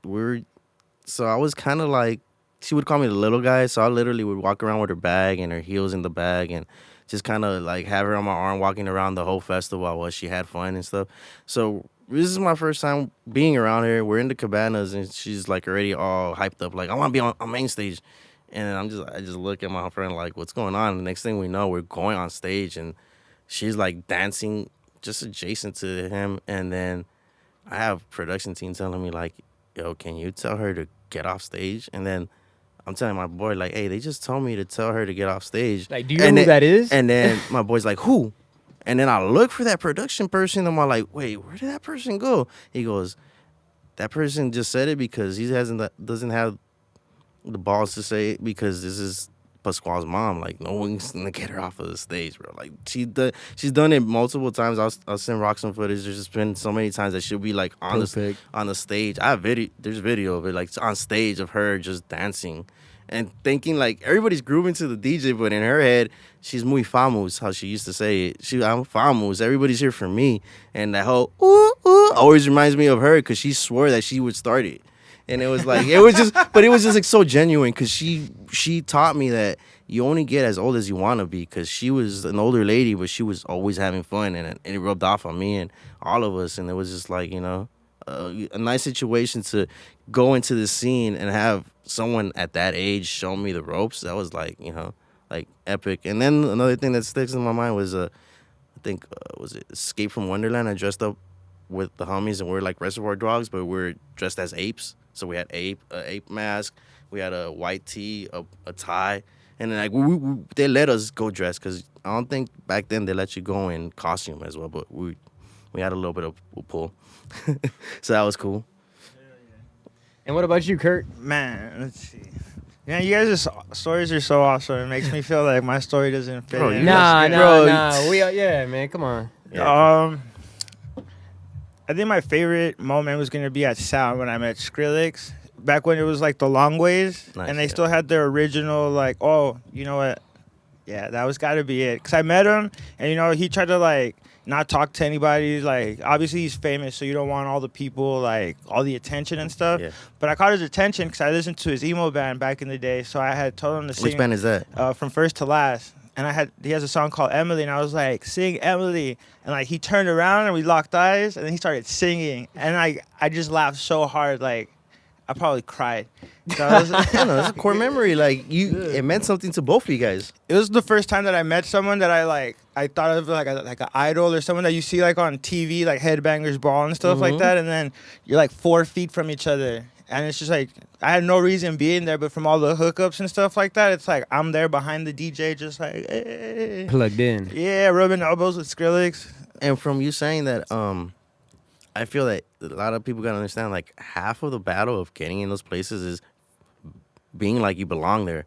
I was kind of like, she would call me the little guy, so I literally would walk around with her bag and her heels in the bag and just kind of like have her on my arm walking around the whole festival while she had fun and stuff. So this is my first time being around her. We're in the cabanas and she's like already all hyped up, like I want to be on main stage. And I just look at my friend like, what's going on? And the next thing we know, we're going on stage and she's like dancing just adjacent to him. And then I have production team telling me like, yo, can you tell her to get off stage? And then I'm telling my boy like, hey, they just told me to tell her to get off stage. Like, do you know who that is? And then my boy's like, who? And then I look for that production person. And I'm like, wait, where did that person go? He goes, that person just said it because he doesn't have the balls to say it because this is Pasquale's mom, like, no one's gonna get her off of the stage, bro. Like, she's done it multiple times. I'll send Rock some footage. There's just been so many times that she'll be like on the stage. I have video. There's video of it, like on stage of her just dancing, and thinking like everybody's grooving to the DJ, but in her head, she's muy famous, how she used to say it. I'm famous. Everybody's here for me, and that whole ooh ooh always reminds me of her because she swore that she would start it. And it was like, it was just like so genuine because she taught me that you only get as old as you want to be, because she was an older lady, but she was always having fun, and it rubbed off on me and all of us. And it was just like, a nice situation to go into the scene and have someone at that age show me the ropes. That was like, like epic. And then another thing that sticks in my mind was, I think, was it Escape from Wonderland? I dressed up with the homies and we're like Reservoir Dogs, but we're dressed as apes. So we had ape mask, we had a white tee, a tie, and then like they let us go dress because I don't think back then they let you go in costume as well. But we had a little bit of pull, so that was cool. And what about you, Kurt? Man, let's see. Yeah, you guys' stories are so awesome. It makes me feel like my story doesn't fit. Bro, in. Nah. Yeah, man, come on. Yeah. I think my favorite moment was gonna be at Sound when I met Skrillex. Back when it was like the long ways, Nice, and they still had their original like, oh, you know what? Yeah, that was gotta be it. Cause I met him, and he tried to like not talk to anybody. Like obviously he's famous, so you don't want all the people like all the attention and stuff. Yeah. But I caught his attention because I listened to his emo band back in the day. So I had told him to sing. Which band is that? From First to Last. And he has a song called Emily, and I was like, sing Emily. And like he turned around and we locked eyes, and then he started singing. And I just laughed so hard, like I probably cried. So I don't know, it's a core memory. Like it meant something to both of you guys. it was the first time that I met someone that I thought of like an idol or someone that you see like on TV, like Headbangers Ball and stuff like that. And then you're like 4 feet from each other. And it's just like, I had no reason being there, but from all the hookups and stuff like that, it's like I'm there behind the DJ just like, hey. Plugged in. Yeah, rubbing elbows with Skrillex. And from you saying that, I feel that a lot of people gotta understand, like, half of the battle of getting in those places is being like you belong there.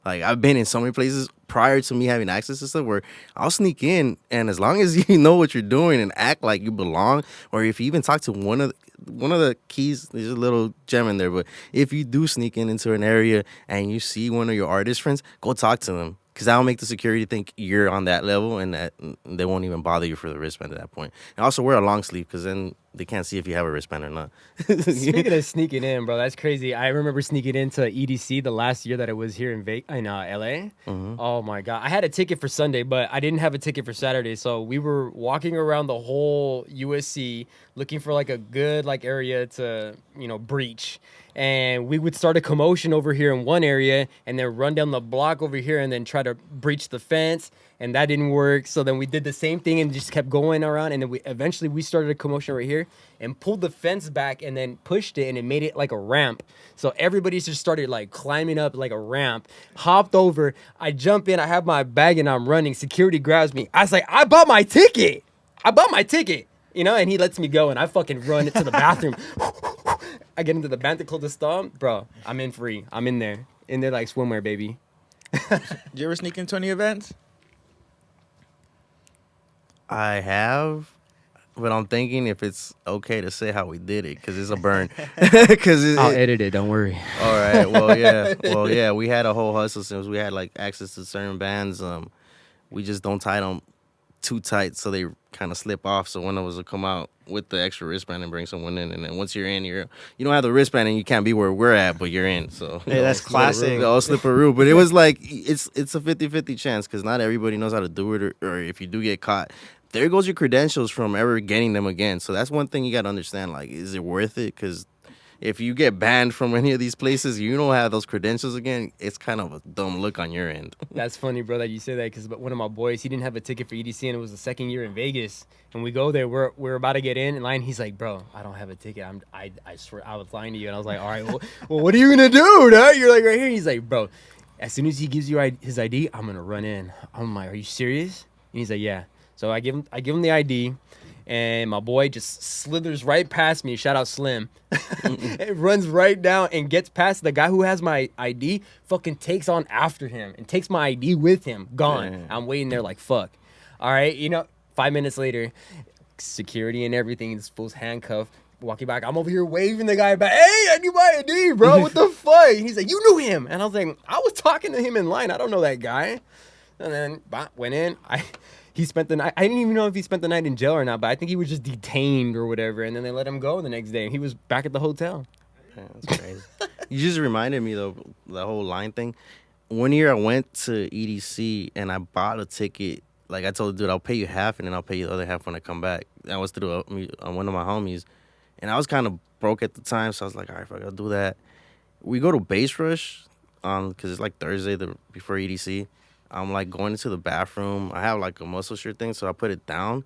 Like, I've been in so many places prior to me having access to stuff where I'll sneak in, and as long as you know what you're doing and act like you belong, or if you even talk to one of the keys, there's a little gem in there, but if you do sneak into an area and you see one of your artist friends, go talk to them. Because that'll make the security think you're on that level, and that they won't even bother you for the wristband at that point. And also wear a long sleeve, because then they can't see if you have a wristband or not. Speaking of sneaking in, bro, that's crazy. I remember sneaking into EDC the last year that I was here in LA. Oh my God. I had a ticket for Sunday, but I didn't have a ticket for Saturday. So we were walking around the whole USC looking for like a good like area to, breach. And we would start a commotion over here in one area and then run down the block over here and then try to breach the fence. And that didn't work. So then we did the same thing and just kept going around. And then eventually we started a commotion right here and pulled the fence back and then pushed it, and it made it like a ramp. So everybody just started like climbing up like a ramp, hopped over. I jump in, I have my bag and I'm running. Security grabs me. I was like, I bought my ticket. And he lets me go, and I fucking run to the bathroom. I get into the bathroom, close the stomp. Bro, I'm in free. I'm in there. In there like swimwear, baby. Did you ever sneak into any events? I have, but I'm thinking if it's okay to say how we did it, because it's a burn. I'll edit it, don't worry. All right, well, yeah, we had a whole hustle since we had like access to certain bands. We just don't tie them too tight so they kind of slip off, so one of us will come out with the extra wristband and bring someone in, and then once you're in, you don't have the wristband and you can't be where we're at, but you're in. So hey, that's classic. I'll slip a rule, but it was like it's a 50-50 chance, because not everybody knows how to do it, or if you do get caught, there goes your credentials from ever getting them again. So that's one thing you got to understand, like, is it worth it? Because if you get banned from any of these places, you don't have those credentials again, it's kind of a dumb look on your end. That's funny, bro, that you say that, because one of my boys, he didn't have a ticket for EDC, and it was the second year in Vegas. And we go there, we're about to get in line. He's like, bro, I don't have a ticket. I swear I was lying to you. And I was like, all right, well, what are you going to do, dude? You're like right here. He's like, bro, as soon as he gives you his ID, I'm going to run in. I'm like, are you serious? And he's like, yeah. So I give him the ID. And my boy just slithers right past me. Shout out Slim. It runs right down and gets past the guy who has my ID. Fucking takes on after him and takes my ID with him. Gone. Damn. I'm waiting there like fuck. All right, 5 minutes later, security and everything. This fool's handcuffed. Walking back, I'm over here waving the guy back. Hey, I need my ID, bro. What the fuck? And he's like, you knew him. And I was like, I was talking to him in line. I don't know that guy. And then went in. He spent the night. I didn't even know if he spent the night in jail or not, but I think he was just detained or whatever. And then they let him go the next day. And he was back at the hotel. Yeah, that's crazy. You just reminded me though, the whole line thing. One year I went to EDC and I bought a ticket. Like I told the dude, I'll pay you half and then I'll pay you the other half when I come back. That was through one of my homies. And I was kind of broke at the time, so I was like, all right, fuck, I'll do that. We go to Base Rush, because it's like Thursday before EDC. I'm like going into the bathroom. I have like a muscle shirt thing, so I put it down,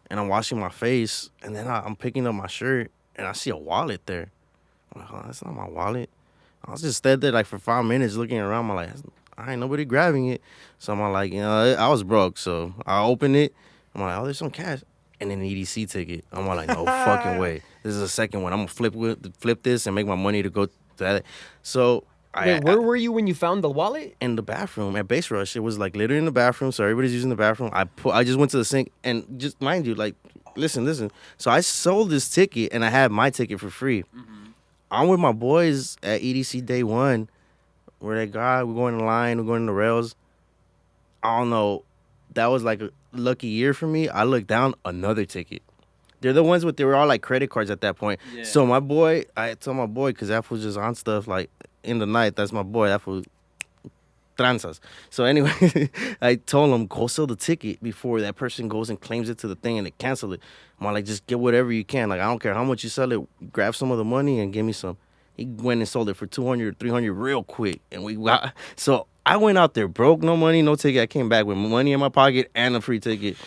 and I'm washing my face, and then I'm picking up my shirt, and I see a wallet there. I'm like, oh, that's not my wallet. I was just stood there like for 5 minutes looking around. I'm like, all right, nobody grabbing it. So I'm like, I was broke, so I opened it. I'm like, oh, there's some cash. And then an EDC ticket. I'm like, no fucking way. This is the second one. I'm gonna flip this and make my money to go to that. So Wait, where were you when you found the wallet? In the bathroom at Base Rush. It was like literally in the bathroom, so everybody's using the bathroom. I just went to the sink and just mind you, like, listen. So I sold this ticket and I had my ticket for free. Mm-hmm. I'm with my boys at EDC day one. We're like, God, we're going in line, we're going in the rails. I don't know. That was like a lucky year for me. I looked down, another ticket. They're the ones they were all like credit cards at that point. Yeah. So I told my boy, because that was just on stuff like in the night. That's my boy. That was tranzas. So anyway, I told him, go sell the ticket before that person goes and claims it to the thing and they cancel it. I'm like, just get whatever you can. Like, I don't care how much you sell it. Grab some of the money and give me some. He went and sold it for $200, $300 real quick. And so I went out there broke, no money, no ticket. I came back with money in my pocket and a free ticket.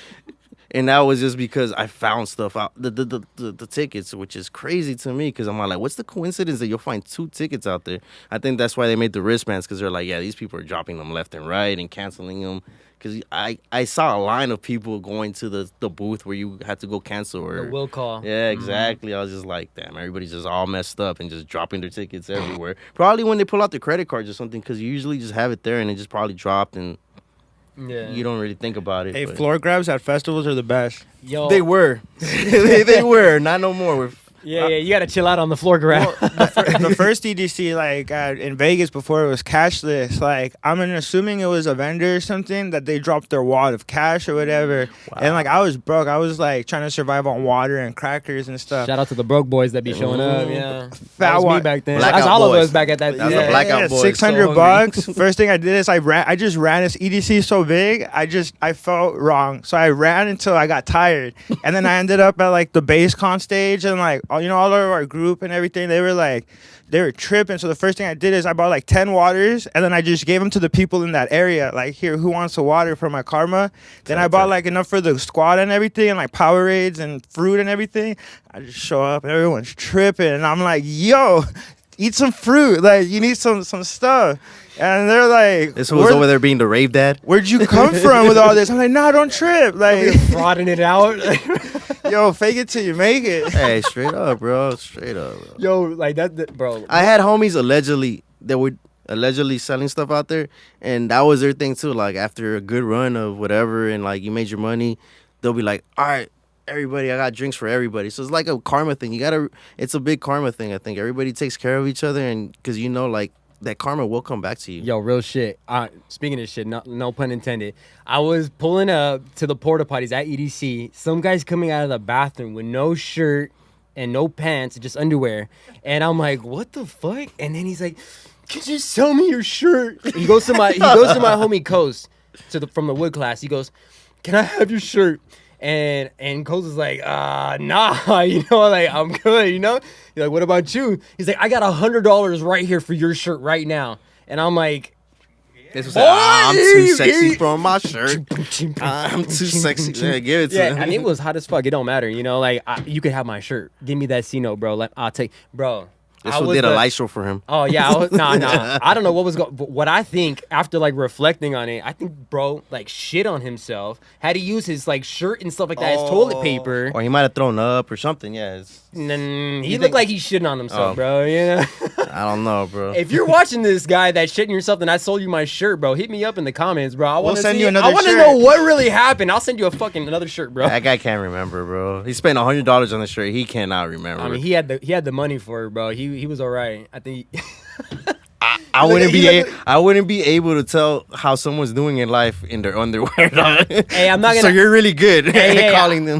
And that was just because I found stuff out, the tickets, which is crazy to me because I'm like, what's the coincidence that you'll find 2 tickets out there? I think that's why they made the wristbands, because they're like, yeah, these people are dropping them left and right and canceling them. Because I saw a line of people going to the booth where you had to go cancel. Or the will call. Yeah, exactly. Mm-hmm. I was just like, damn, everybody's just all messed up and just dropping their tickets everywhere. Probably when they pull out their credit cards or something, because you usually just have it there and it just probably dropped and you don't really think about it. Hey, floor grabs at festivals are the best. Yo, they were. they were. Not no more. Yeah, you got to chill out on the floor grab. Well, the first EDC, like, in Vegas before it was cashless, like, I'm assuming it was a vendor or something that they dropped their wad of cash or whatever. Wow. And, like, I was broke. I was, like, trying to survive on water and crackers and stuff. Shout out to the broke boys that be showing up, yeah. That was me back then. Blackout That's all boys. of us back at that time. That was the blackout boys. $600. First thing I did is I just ran. This EDC so big, I felt wrong. So I ran until I got tired. And then I ended up at, like, the base con stage and, like, all of our group and everything, they were tripping. So the first thing I did is I bought like 10 waters and then I just gave them to the people in that area, like, here, who wants a water for my karma? Then I bought like enough for the squad and everything, and like Powerades and fruit and everything. I just show up and everyone's tripping and I'm like, yo, eat some fruit, like, you need some stuff. And they're like, this was over there being the rave dad. Where'd you come from with all this? I'm like, nah, don't trip. Like, frauding it out. Yo, fake it till you make it. Hey, straight up, bro. Straight up, bro. Yo, like that, bro. I had homies that were allegedly selling stuff out there, and that was their thing too. Like, after a good run of whatever, and like you made your money, they'll be like, all right, everybody, I got drinks for everybody. So it's like a karma thing. It's a big karma thing. I think everybody takes care of each other, and because like, that karma will come back to you. Yo, real shit. Speaking of shit, no pun intended. I was pulling up to the porta potties at EDC. Some guy's coming out of the bathroom with no shirt and no pants, just underwear. And I'm like, what the fuck? And then he's like, could you sell me your shirt? He goes to my homie Coast from the wood class. He goes, can I have your shirt? And Coles is like, nah, like, I'm good, You're like, what about you? He's like, I got $100 right here for your shirt right now. And I'm like, this was I'm too sexy for my shirt. I'm too sexy. Yeah, give it to him. And it was hot as fuck. It don't matter, like, you could have my shirt. Give me that C-note, bro. I'll take, bro. This I one was did a the- light show for him. Oh yeah, nah. I don't know what was going. What I think after like reflecting on it, I think bro like shit on himself. Had to use his like shirt and stuff like that, his toilet paper. Or he might have thrown up or something. Yeah, He looked like he's shitting on himself, bro. You know. I don't know, bro. If you're watching this guy that's shitting yourself, and I sold you my shirt, bro, hit me up in the comments, bro. I want to send see. you another I want to shirt. know what really happened. I'll send you a fucking another shirt, bro. That guy can't remember, bro. He spent $100 on the shirt. He cannot remember. I mean, he had the money for it, bro. He was alright. I think. I wouldn't be able to tell how someone's doing in life in their underwear. Dog. Hey, I'm not gonna. So you're really good at calling them.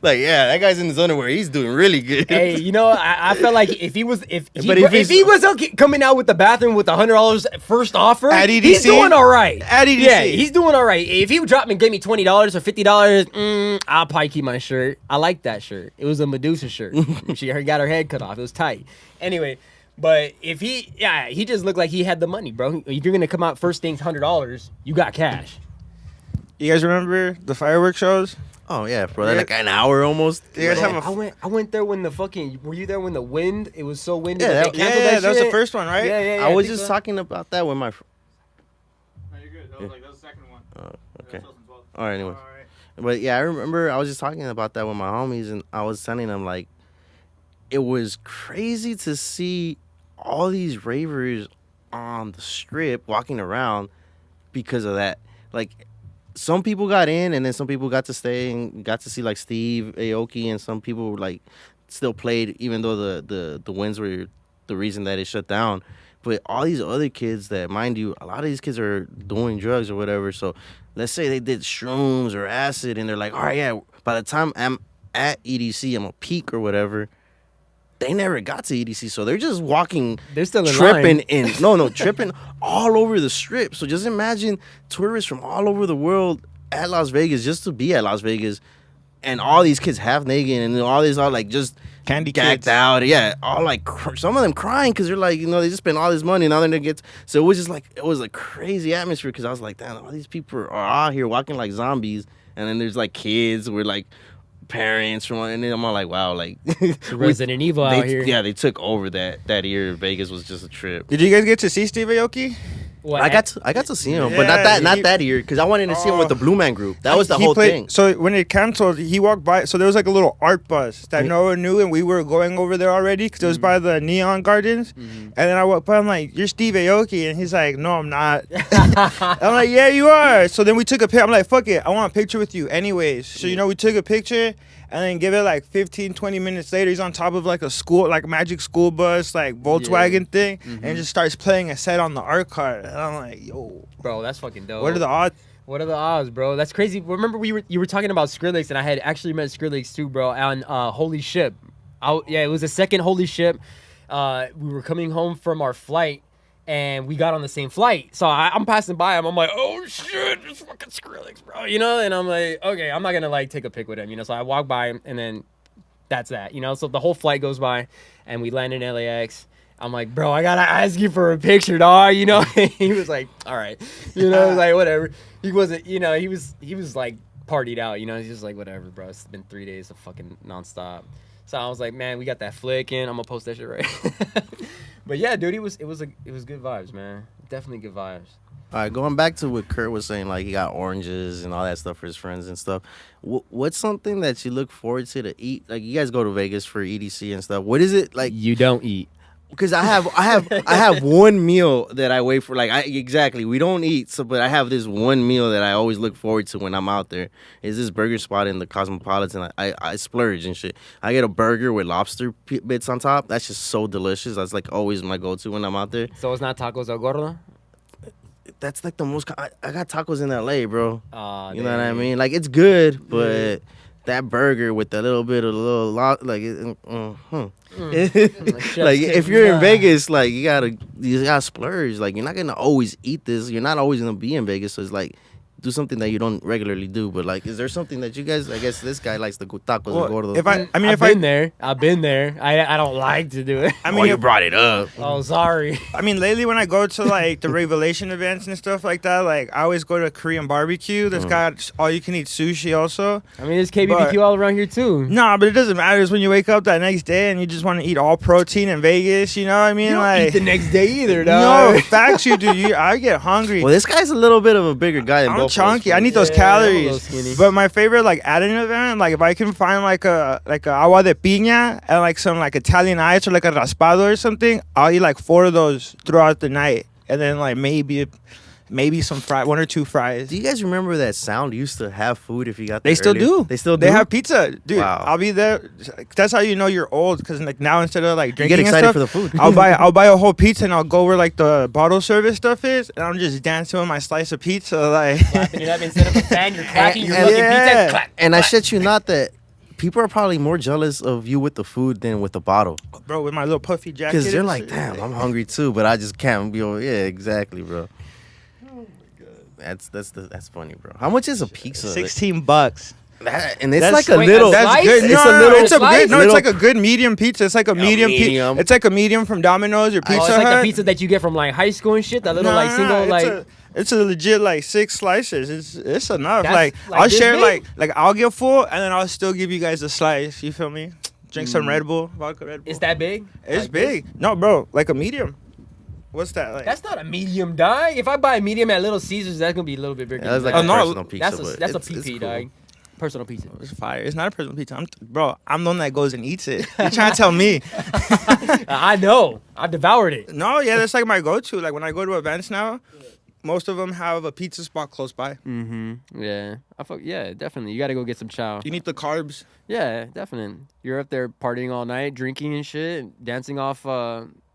Like, yeah, that guy's in his underwear. He's doing really good. Hey, you know, I felt like if he was But if he was coming out with the bathroom with $100 first offer, At EDC? he's doing all right. At EDC. Yeah, he's doing all right. If he would drop me and gave me $20 or $50, I'll probably keep my shirt. I like that shirt. It was a Medusa shirt. She got her head cut off. It was tight. Anyway, but if he just looked like he had the money, bro. If you're gonna come out first things $100, you got cash. You guys remember the fireworks shows? Oh, yeah, bro. That's like an hour almost. You guys Bro, have a I went there when the fucking. Were you there when the wind? It was so windy. Yeah, that they canceled that was the shit? first one, right? Yeah. I was think just so. talking about that with my. No, you're good. That was the second one. Okay. That's Wilson's fault. All right, anyway. All right. But yeah, I remember I was just talking about that with my homies, and I was telling them like, it was crazy to see all these ravers on the strip walking around because of that. Like, some people got in, and then some people got to stay and got to see like Steve Aoki, and some people like still played even though the winds were the reason that it shut down. But all these other kids that, mind you, a lot of these kids are doing drugs or whatever. So let's say they did shrooms or acid, and they're like, all right, yeah, by the time I'm at EDC, I'm a peak or whatever. They never got to EDC, so they're just walking, They're still in tripping line. tripping all over the strip. So just imagine tourists from all over the world at Las Vegas just to be at Las Vegas, and all these kids half naked, and all these are like just Candy gagged kids. out. Yeah, all like some of them crying because they're like, they just spent all this money, now they're gonna get. So it was just like, it was a crazy atmosphere because I was like, damn, all these people are out here walking like zombies, and then there's like kids with like parents from, and then I'm all like, wow, like Resident Evil out here. Yeah, they took over that year. Vegas was just a trip. Did you guys get to see Steve Aoki? What, I got to see him, but Yeah, not that year because I wanted to see him with the Blue Man Group. That was the He whole played- thing. So when it canceled, he walked by. So there was like a little art bus that no one knew, and we were going over there already because it was by the Neon Gardens. And then I walked by. I'm like, "You're Steve Aoki," and he's like, "No, I'm not." I'm like, "Yeah, you are." So then we took a picture. I'm like, "Fuck it, I want a picture with you, anyways." So we took a picture. And then give it like 15, 20 minutes later, he's on top of like a school, like magic school bus, like Volkswagen thing, and just starts playing a set on the art card. And I'm like, yo, bro, that's fucking dope. what are the odds? What are the odds, bro? That's crazy. Remember you were talking about Skrillex, and I had actually met Skrillex too, bro, on Holy Ship. It was the second Holy Ship. We were coming home from our flight, and we got on the same flight. So I'm passing by him. I'm like, oh shit, it's fucking Skrillex, bro. And I'm like, okay, I'm not gonna like take a pic with him, So I walk by him, and then that's that, So the whole flight goes by, and we land in LAX. I'm like, bro, I gotta ask you for a picture, dog. He was like, all right, like whatever. He wasn't, he was like partied out, He's just like, whatever, bro. It's been 3 days of fucking nonstop. So I was like, man, we got that flick in. I'm gonna post that shit right. But yeah, dude, it was good vibes, man. Definitely good vibes. All right, going back to what Kurt was saying, like he got oranges and all that stuff for his friends and stuff. What's something that you look forward to eat? Like, you guys go to Vegas for EDC and stuff. What is it like? You don't eat. Because I have one meal that I wait for. Like, exactly, we don't eat. So, but I have this one meal that I always look forward to when I'm out there. Is this burger spot in the Cosmopolitan? I splurge and shit. I get a burger with lobster bits on top. That's just so delicious. That's like always my go-to when I'm out there. So it's not tacos El Gordo? That's like the most. I got tacos in LA, bro. You know what I damn. mean? Like, it's good, but that burger with a little bit of like like if you're in Vegas, like you gotta splurge. Like, you're not gonna always eat this. You're not always gonna be in Vegas, so it's like do something that you don't regularly do. But like, is there something that you guys? I guess this guy likes the tacos Well, and gordos. I've been there. I don't like to do it. I Oh, mean, you brought it up. Oh, sorry. I mean, lately when I go to like the Revelation events and stuff like that, like I always go to Korean barbecue. That's got all you can eat sushi also. I mean, there's KBBQ all around here too. Nah, but it doesn't matter. It's when you wake up that next day and you just want to eat all protein in Vegas. You know what I mean? You don't like eat the next day either, dog. no, facts you do. I get hungry. Well, this guy's a little bit of a bigger guy than I'm both of us, chunky. bro. I need those Yeah, I'm a little calories. skinny. But my favorite like at an event, like if I can find like a agua de piña and like some like Italian ice or like a raspado or something, I'll eat like 4 of those throughout the night, and then like maybe some 1 or 2 fries. Do you guys remember that Sound used to have food if you got there They still early? do. They still do. They have pizza, dude. Wow. I'll be there. That's how you know you're old, because like now instead of like You drinking get and excited stuff, for the food. I'll buy a whole pizza and I'll go where like the bottle service stuff is, and I'm just dancing with my slice of pizza, like. Clapping it up instead of a fan, you're clapping your And- fucking yeah. pizza. Clap. And I shit you not that people are probably more jealous of you with the food than with the bottle. Bro, with my little puffy jacket. Because they're and like, shit. damn, I'm hungry too, but I just can't be over. Yeah, exactly, bro. That's funny, bro. How much is a pizza? $16. And it's That's- like a wait, little. that's That's slice? good. It's No, a no, little it's a slice? good. No, little- it's like a good medium pizza. It's like a medium. medium. It's like a medium from Domino's or Pizza Oh, it's Hut. like the pizza that you get from like high school and shit. That little like single like. It's a legit like 6 slices. It's enough. That's, Like, like, I'll this share big? like I'll get full and then I'll still give you guys a slice. You feel me? Drink some Red Bull, vodka Red Bull. It's that big? It's Like big. No, bro, like a medium. What's that like? That's not a medium, dog. If I buy a medium at Little Caesars, that's gonna be a little bit bigger. Yeah, that's than like that. a no, personal pizza. That's a but that's a it's PP, cool. dog. Personal pizza. It's fire. It's not a personal pizza. I'm the one that goes and eats it. You're trying to tell me? I know. I devoured it. No, yeah, that's like my go-to. Like when I go to events now, most of them have a pizza spot close by. Mm-hmm. Yeah. Yeah, definitely. You gotta go get some chow. You need the carbs. Yeah, definitely. You're up there partying all night, drinking and shit, dancing off,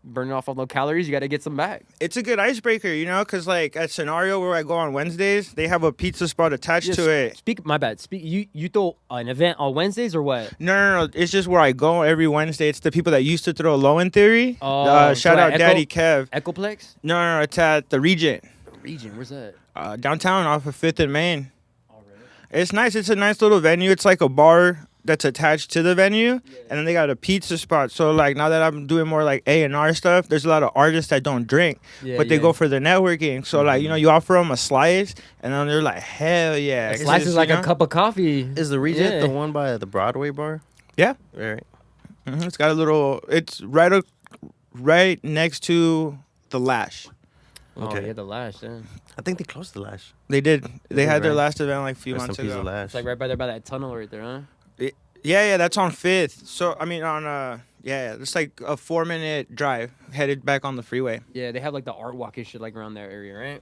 burning off all the calories. You gotta get some back. It's a good icebreaker, you know, because like at Scenario where I go on Wednesdays, they have a pizza spot attached Yes. to it. My bad. You throw an event on Wednesdays or what? No. It's just where I go every Wednesday. It's the people that used to throw low in theory. Oh, Shout so out at Daddy Kev. Echoplex? No, it's at the Regent. Region, where's that? Downtown off of 5th and Main. It's nice. It's a nice little venue. It's like a bar that's attached to the venue, and then they got a pizza spot. So like now that I'm doing more like A&R stuff, there's a lot of artists that don't drink, Yeah, but they yeah. go for the networking. So like, you know, you offer them a slice, and then they're like, hell yeah. A It's slice just, is like you a know? cup of coffee. Is the Regent Yeah. the one by the Broadway bar? Yeah. Right. It's got a little. It's right next to the Lash. Oh, Okay. yeah, the Lash, yeah. I think they closed the Lash. They did. They had their right. last event like a few Rest in months peace, ago. the Lash. It's like right by there by that tunnel right there, huh? Yeah, that's on 5th. So I mean on yeah, it's like a 4-minute drive headed back on the freeway. Yeah, they have like the art walk and shit like around that area, right?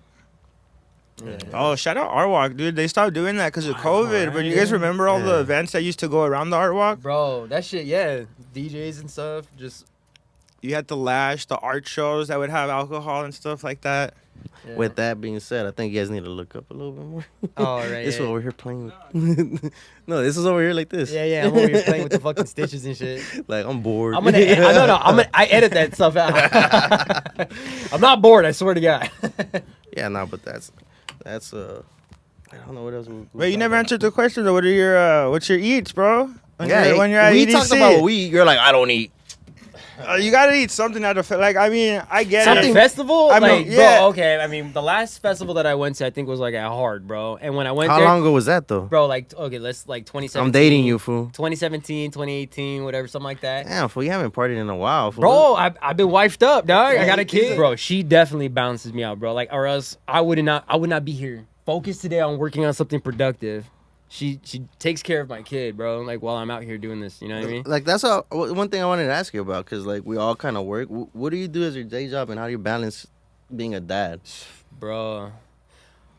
Yeah. Oh, shout out Art Walk, dude. They stopped doing that because of COVID. But you guys remember all the Yeah. events that used to go around the Art Walk? Bro, that shit, yeah. DJs and stuff, just You had the Lash, the art shows that would have alcohol and stuff like that. yeah. With that being said, I think you guys need to look up a little bit more. Oh, right. This yeah. one over here playing. No, this is over here like this. Yeah, I'm over here playing with the fucking stitches and shit. Like I'm bored. I edit that stuff out. I'm not bored, I swear to God. Yeah, no, but that's I don't know what else. Wait, you never answered the question though. What are your what's your eats, bro? When you're at we EDC, talked about what we eat. You're like, I don't eat. you gotta eat something at a like. I mean, I get At a it. festival? I mean, like, yeah. bro, okay. I mean, the last festival that I went to, I think was like at Hard, bro. And when I went How there, long ago was that though? bro, like, okay, let's like 2017. I'm dating you, fool. 2017, 2018, whatever, something like that. Damn, fool, you haven't partied in a while, fool. Bro, I've been wifed up, dog. I got a he's kid. a- Bro, she definitely balances me out, bro. Like, or else I would not be here. Focused today on working on something productive. She takes care of my kid, bro. Like while I'm out here doing this, you know what I mean? Like that's one thing I wanted to ask you about, because like we all kind of work. What do you do as your day job, and how do you balance being a dad? Bro.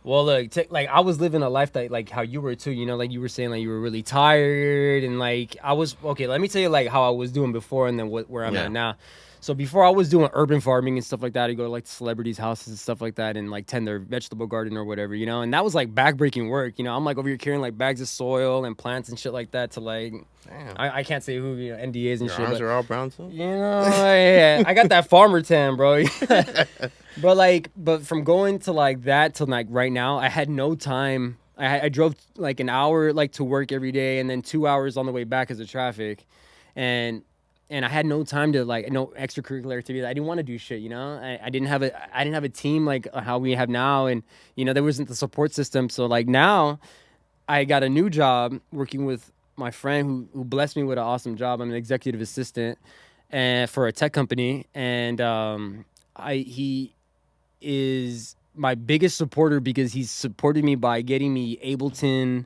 Well, look, like I was living a life that like how you were too, you know, like you were saying like you were really tired and like I was okay, let me tell you like how I was doing before and then where I'm Yeah. at now. So before I was doing urban farming and stuff like that, I go to like celebrities' houses and stuff like that and like tend their vegetable garden or whatever, you know, and that was like backbreaking work, you know. I'm like over here carrying like bags of soil and plants and shit like that to like Damn. I can't say who, NDAs and Your shit. arms But, are all brown too. yeah, I got that farmer tan, bro. but from going to like that to like right now, I had no time. I drove like an hour like to work every day, and then 2 hours on the way back because of traffic, and I had no time to like no extracurricular activities. I didn't want to do shit, I didn't have a team like how we have now, and there wasn't the support system. So like now, I got a new job working with my friend who blessed me with an awesome job. I'm an executive assistant and for a tech company, and he is my biggest supporter because he's supported me by getting me Ableton,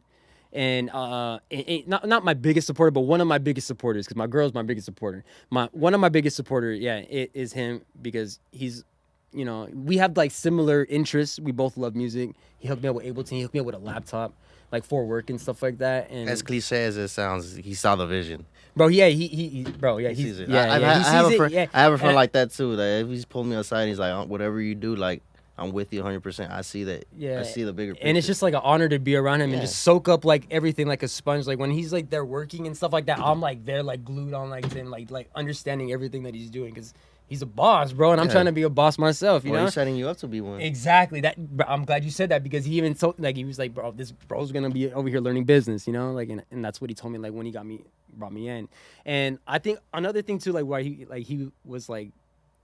and not my biggest supporter, but one of my biggest supporters, because my girl's my biggest supporter. One of my biggest supporters, it is him, because he's, we have like similar interests. We both love music. He hooked me up with Ableton. He hooked me up with a laptop, like for work and stuff like that. And As cliche as it sounds, he saw the vision. bro, he Sees it. yeah, I have a friend. yeah. I have a friend like that too. That if he's pulled me aside, he's like, whatever you do, like I'm with you 100%. I see that. Yeah. I see the bigger picture. And it's just like an honor to be around him and Yeah. just soak up like everything like a sponge. Like when he's like there working and stuff like that, I'm like there like glued on like to him, like understanding everything that he's doing, because he's a boss, bro, and I'm Yeah. trying to be a boss myself, you Well, know? he's setting you up to be one. Exactly. Bro, I'm glad you said that, because he even told, like, he was like, bro, this bro's gonna be over here learning business, like, and that's what he told me, like, when he brought me in. And I think another thing too, like, why he was like,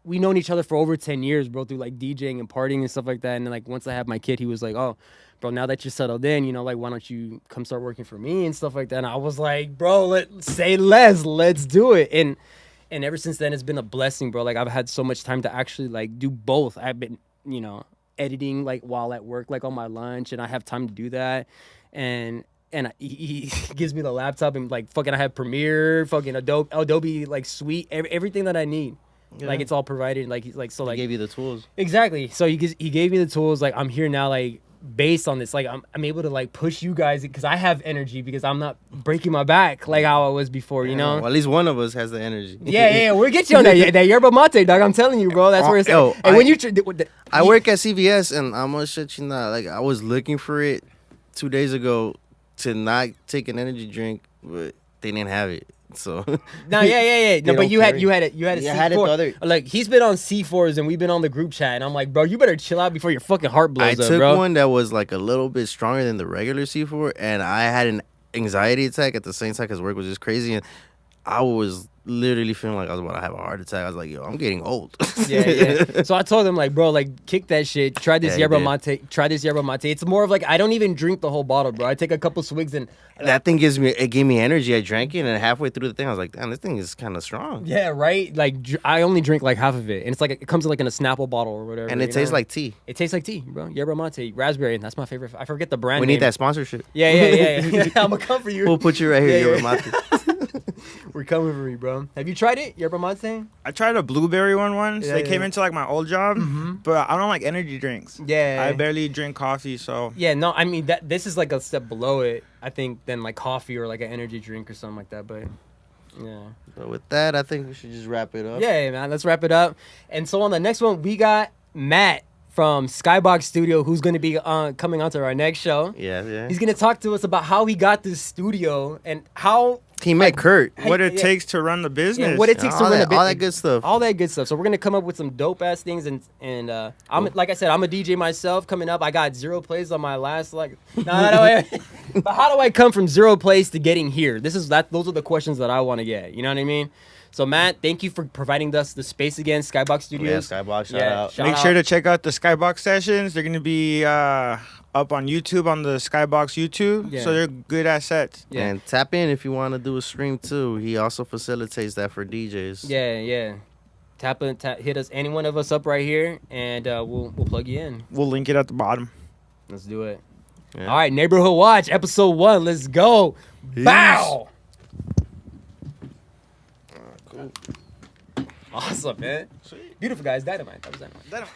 we known each other for over 10 years, bro, through like DJing and partying and stuff like that. And then like once I had my kid, he was like, oh, bro, now that you're settled in, like, why don't you come start working for me and stuff like that? And I was like, bro, let's do it. And ever since then, it's been a blessing, bro. Like, I've had so much time to actually like do both. I've been, editing like while at work, like on my lunch, and I have time to do that. And he gives me the laptop, and like fucking I have Premiere, fucking Adobe like suite, everything that I need. Yeah. Like it's all provided. Like he's like, so like He gave you the tools. exactly. So he gave me the tools. Like I'm here now, like based on this, like I'm able to like push you guys, because I have energy, because I'm not breaking my back like how I was before, Well, at least one of us has the energy. Yeah, we'll get you on that yerba mate, dog. I'm telling you, bro. That's where it's at. Yo, And when you I work at CVS, and I'm gonna shit you not. Like I was looking for it 2 days ago to not take an energy drink, but they didn't have it. So No, yeah. No, but don't you had carry. a Yeah, I had it C4. the other- Like he's been on C4s, and we've been on the group chat, and I'm like, bro, you better chill out before your fucking heart I blows up, took bro. one that was like a little bit stronger than the regular C4, and I had an anxiety attack at the same time because work was just crazy, and I was literally feeling like I was about to have a heart attack. I was like, yo, I'm getting old. Yeah. So I told him, like, bro, like, kick that shit. Try this Yeah, he yerba did. mate. Try this yerba mate. It's more of like, I don't even drink the whole bottle, bro. I take a couple swigs and That thing gave me energy. I drank it, and halfway through the thing, I was like, damn, this thing is kind of strong. yeah, right. Like I only drink like half of it, and it's like it comes like in a Snapple bottle or whatever. And it tastes like tea. it tastes like tea, bro. Yerba mate, raspberry, and that's my favorite. I forget the brand. We name. need that sponsorship. Yeah. I'm gonna come for you. We'll put you right here, Yeah, yerba mate. We're coming for you, bro. Have you tried it, yerba mate? I tried a blueberry one once. Yeah, They yeah. came into like my old job, but I don't like energy drinks. Yeah. I barely drink coffee, so Yeah, no, I mean this is like a step below it, I think, than like coffee or like an energy drink or something like that. But yeah. But with that, I think we should just wrap it up. Yeah, man, let's wrap it up. And so on the next one, we got Matt from Skybox Studio, who's going to be coming onto our next show. Yeah. He's going to talk to us about how he got this studio and how He met Kurt. what it yeah. takes to run the business. what it takes to all run a that, bit. all that good stuff. All that good stuff. So we're gonna come up with some dope ass things, and I'm like I said, I'm a DJ myself. Coming up, I got 0 plays on my last wait. But how do I come from 0 plays to getting here? Those are the questions that I want to get. You know what I mean? So Matt, thank you for providing us the space again, Skybox Yeah, Studios. Skybox, shout out. shout Make out. sure to check out the Skybox sessions. They're gonna be up on YouTube on the Skybox YouTube, Yeah. so they're good assets. Yeah. And tap in if you want to do a stream too. He also facilitates that for DJs. Yeah. Hit us, any one of us up right here, and we'll plug you in. We'll link it at the bottom. Let's do it. Yeah. All right, Neighborhood Watch, episode 1. Let's go. Peace. Bow. Cool. Awesome, man. Beautiful, guys. Dynamite. That was dynamite.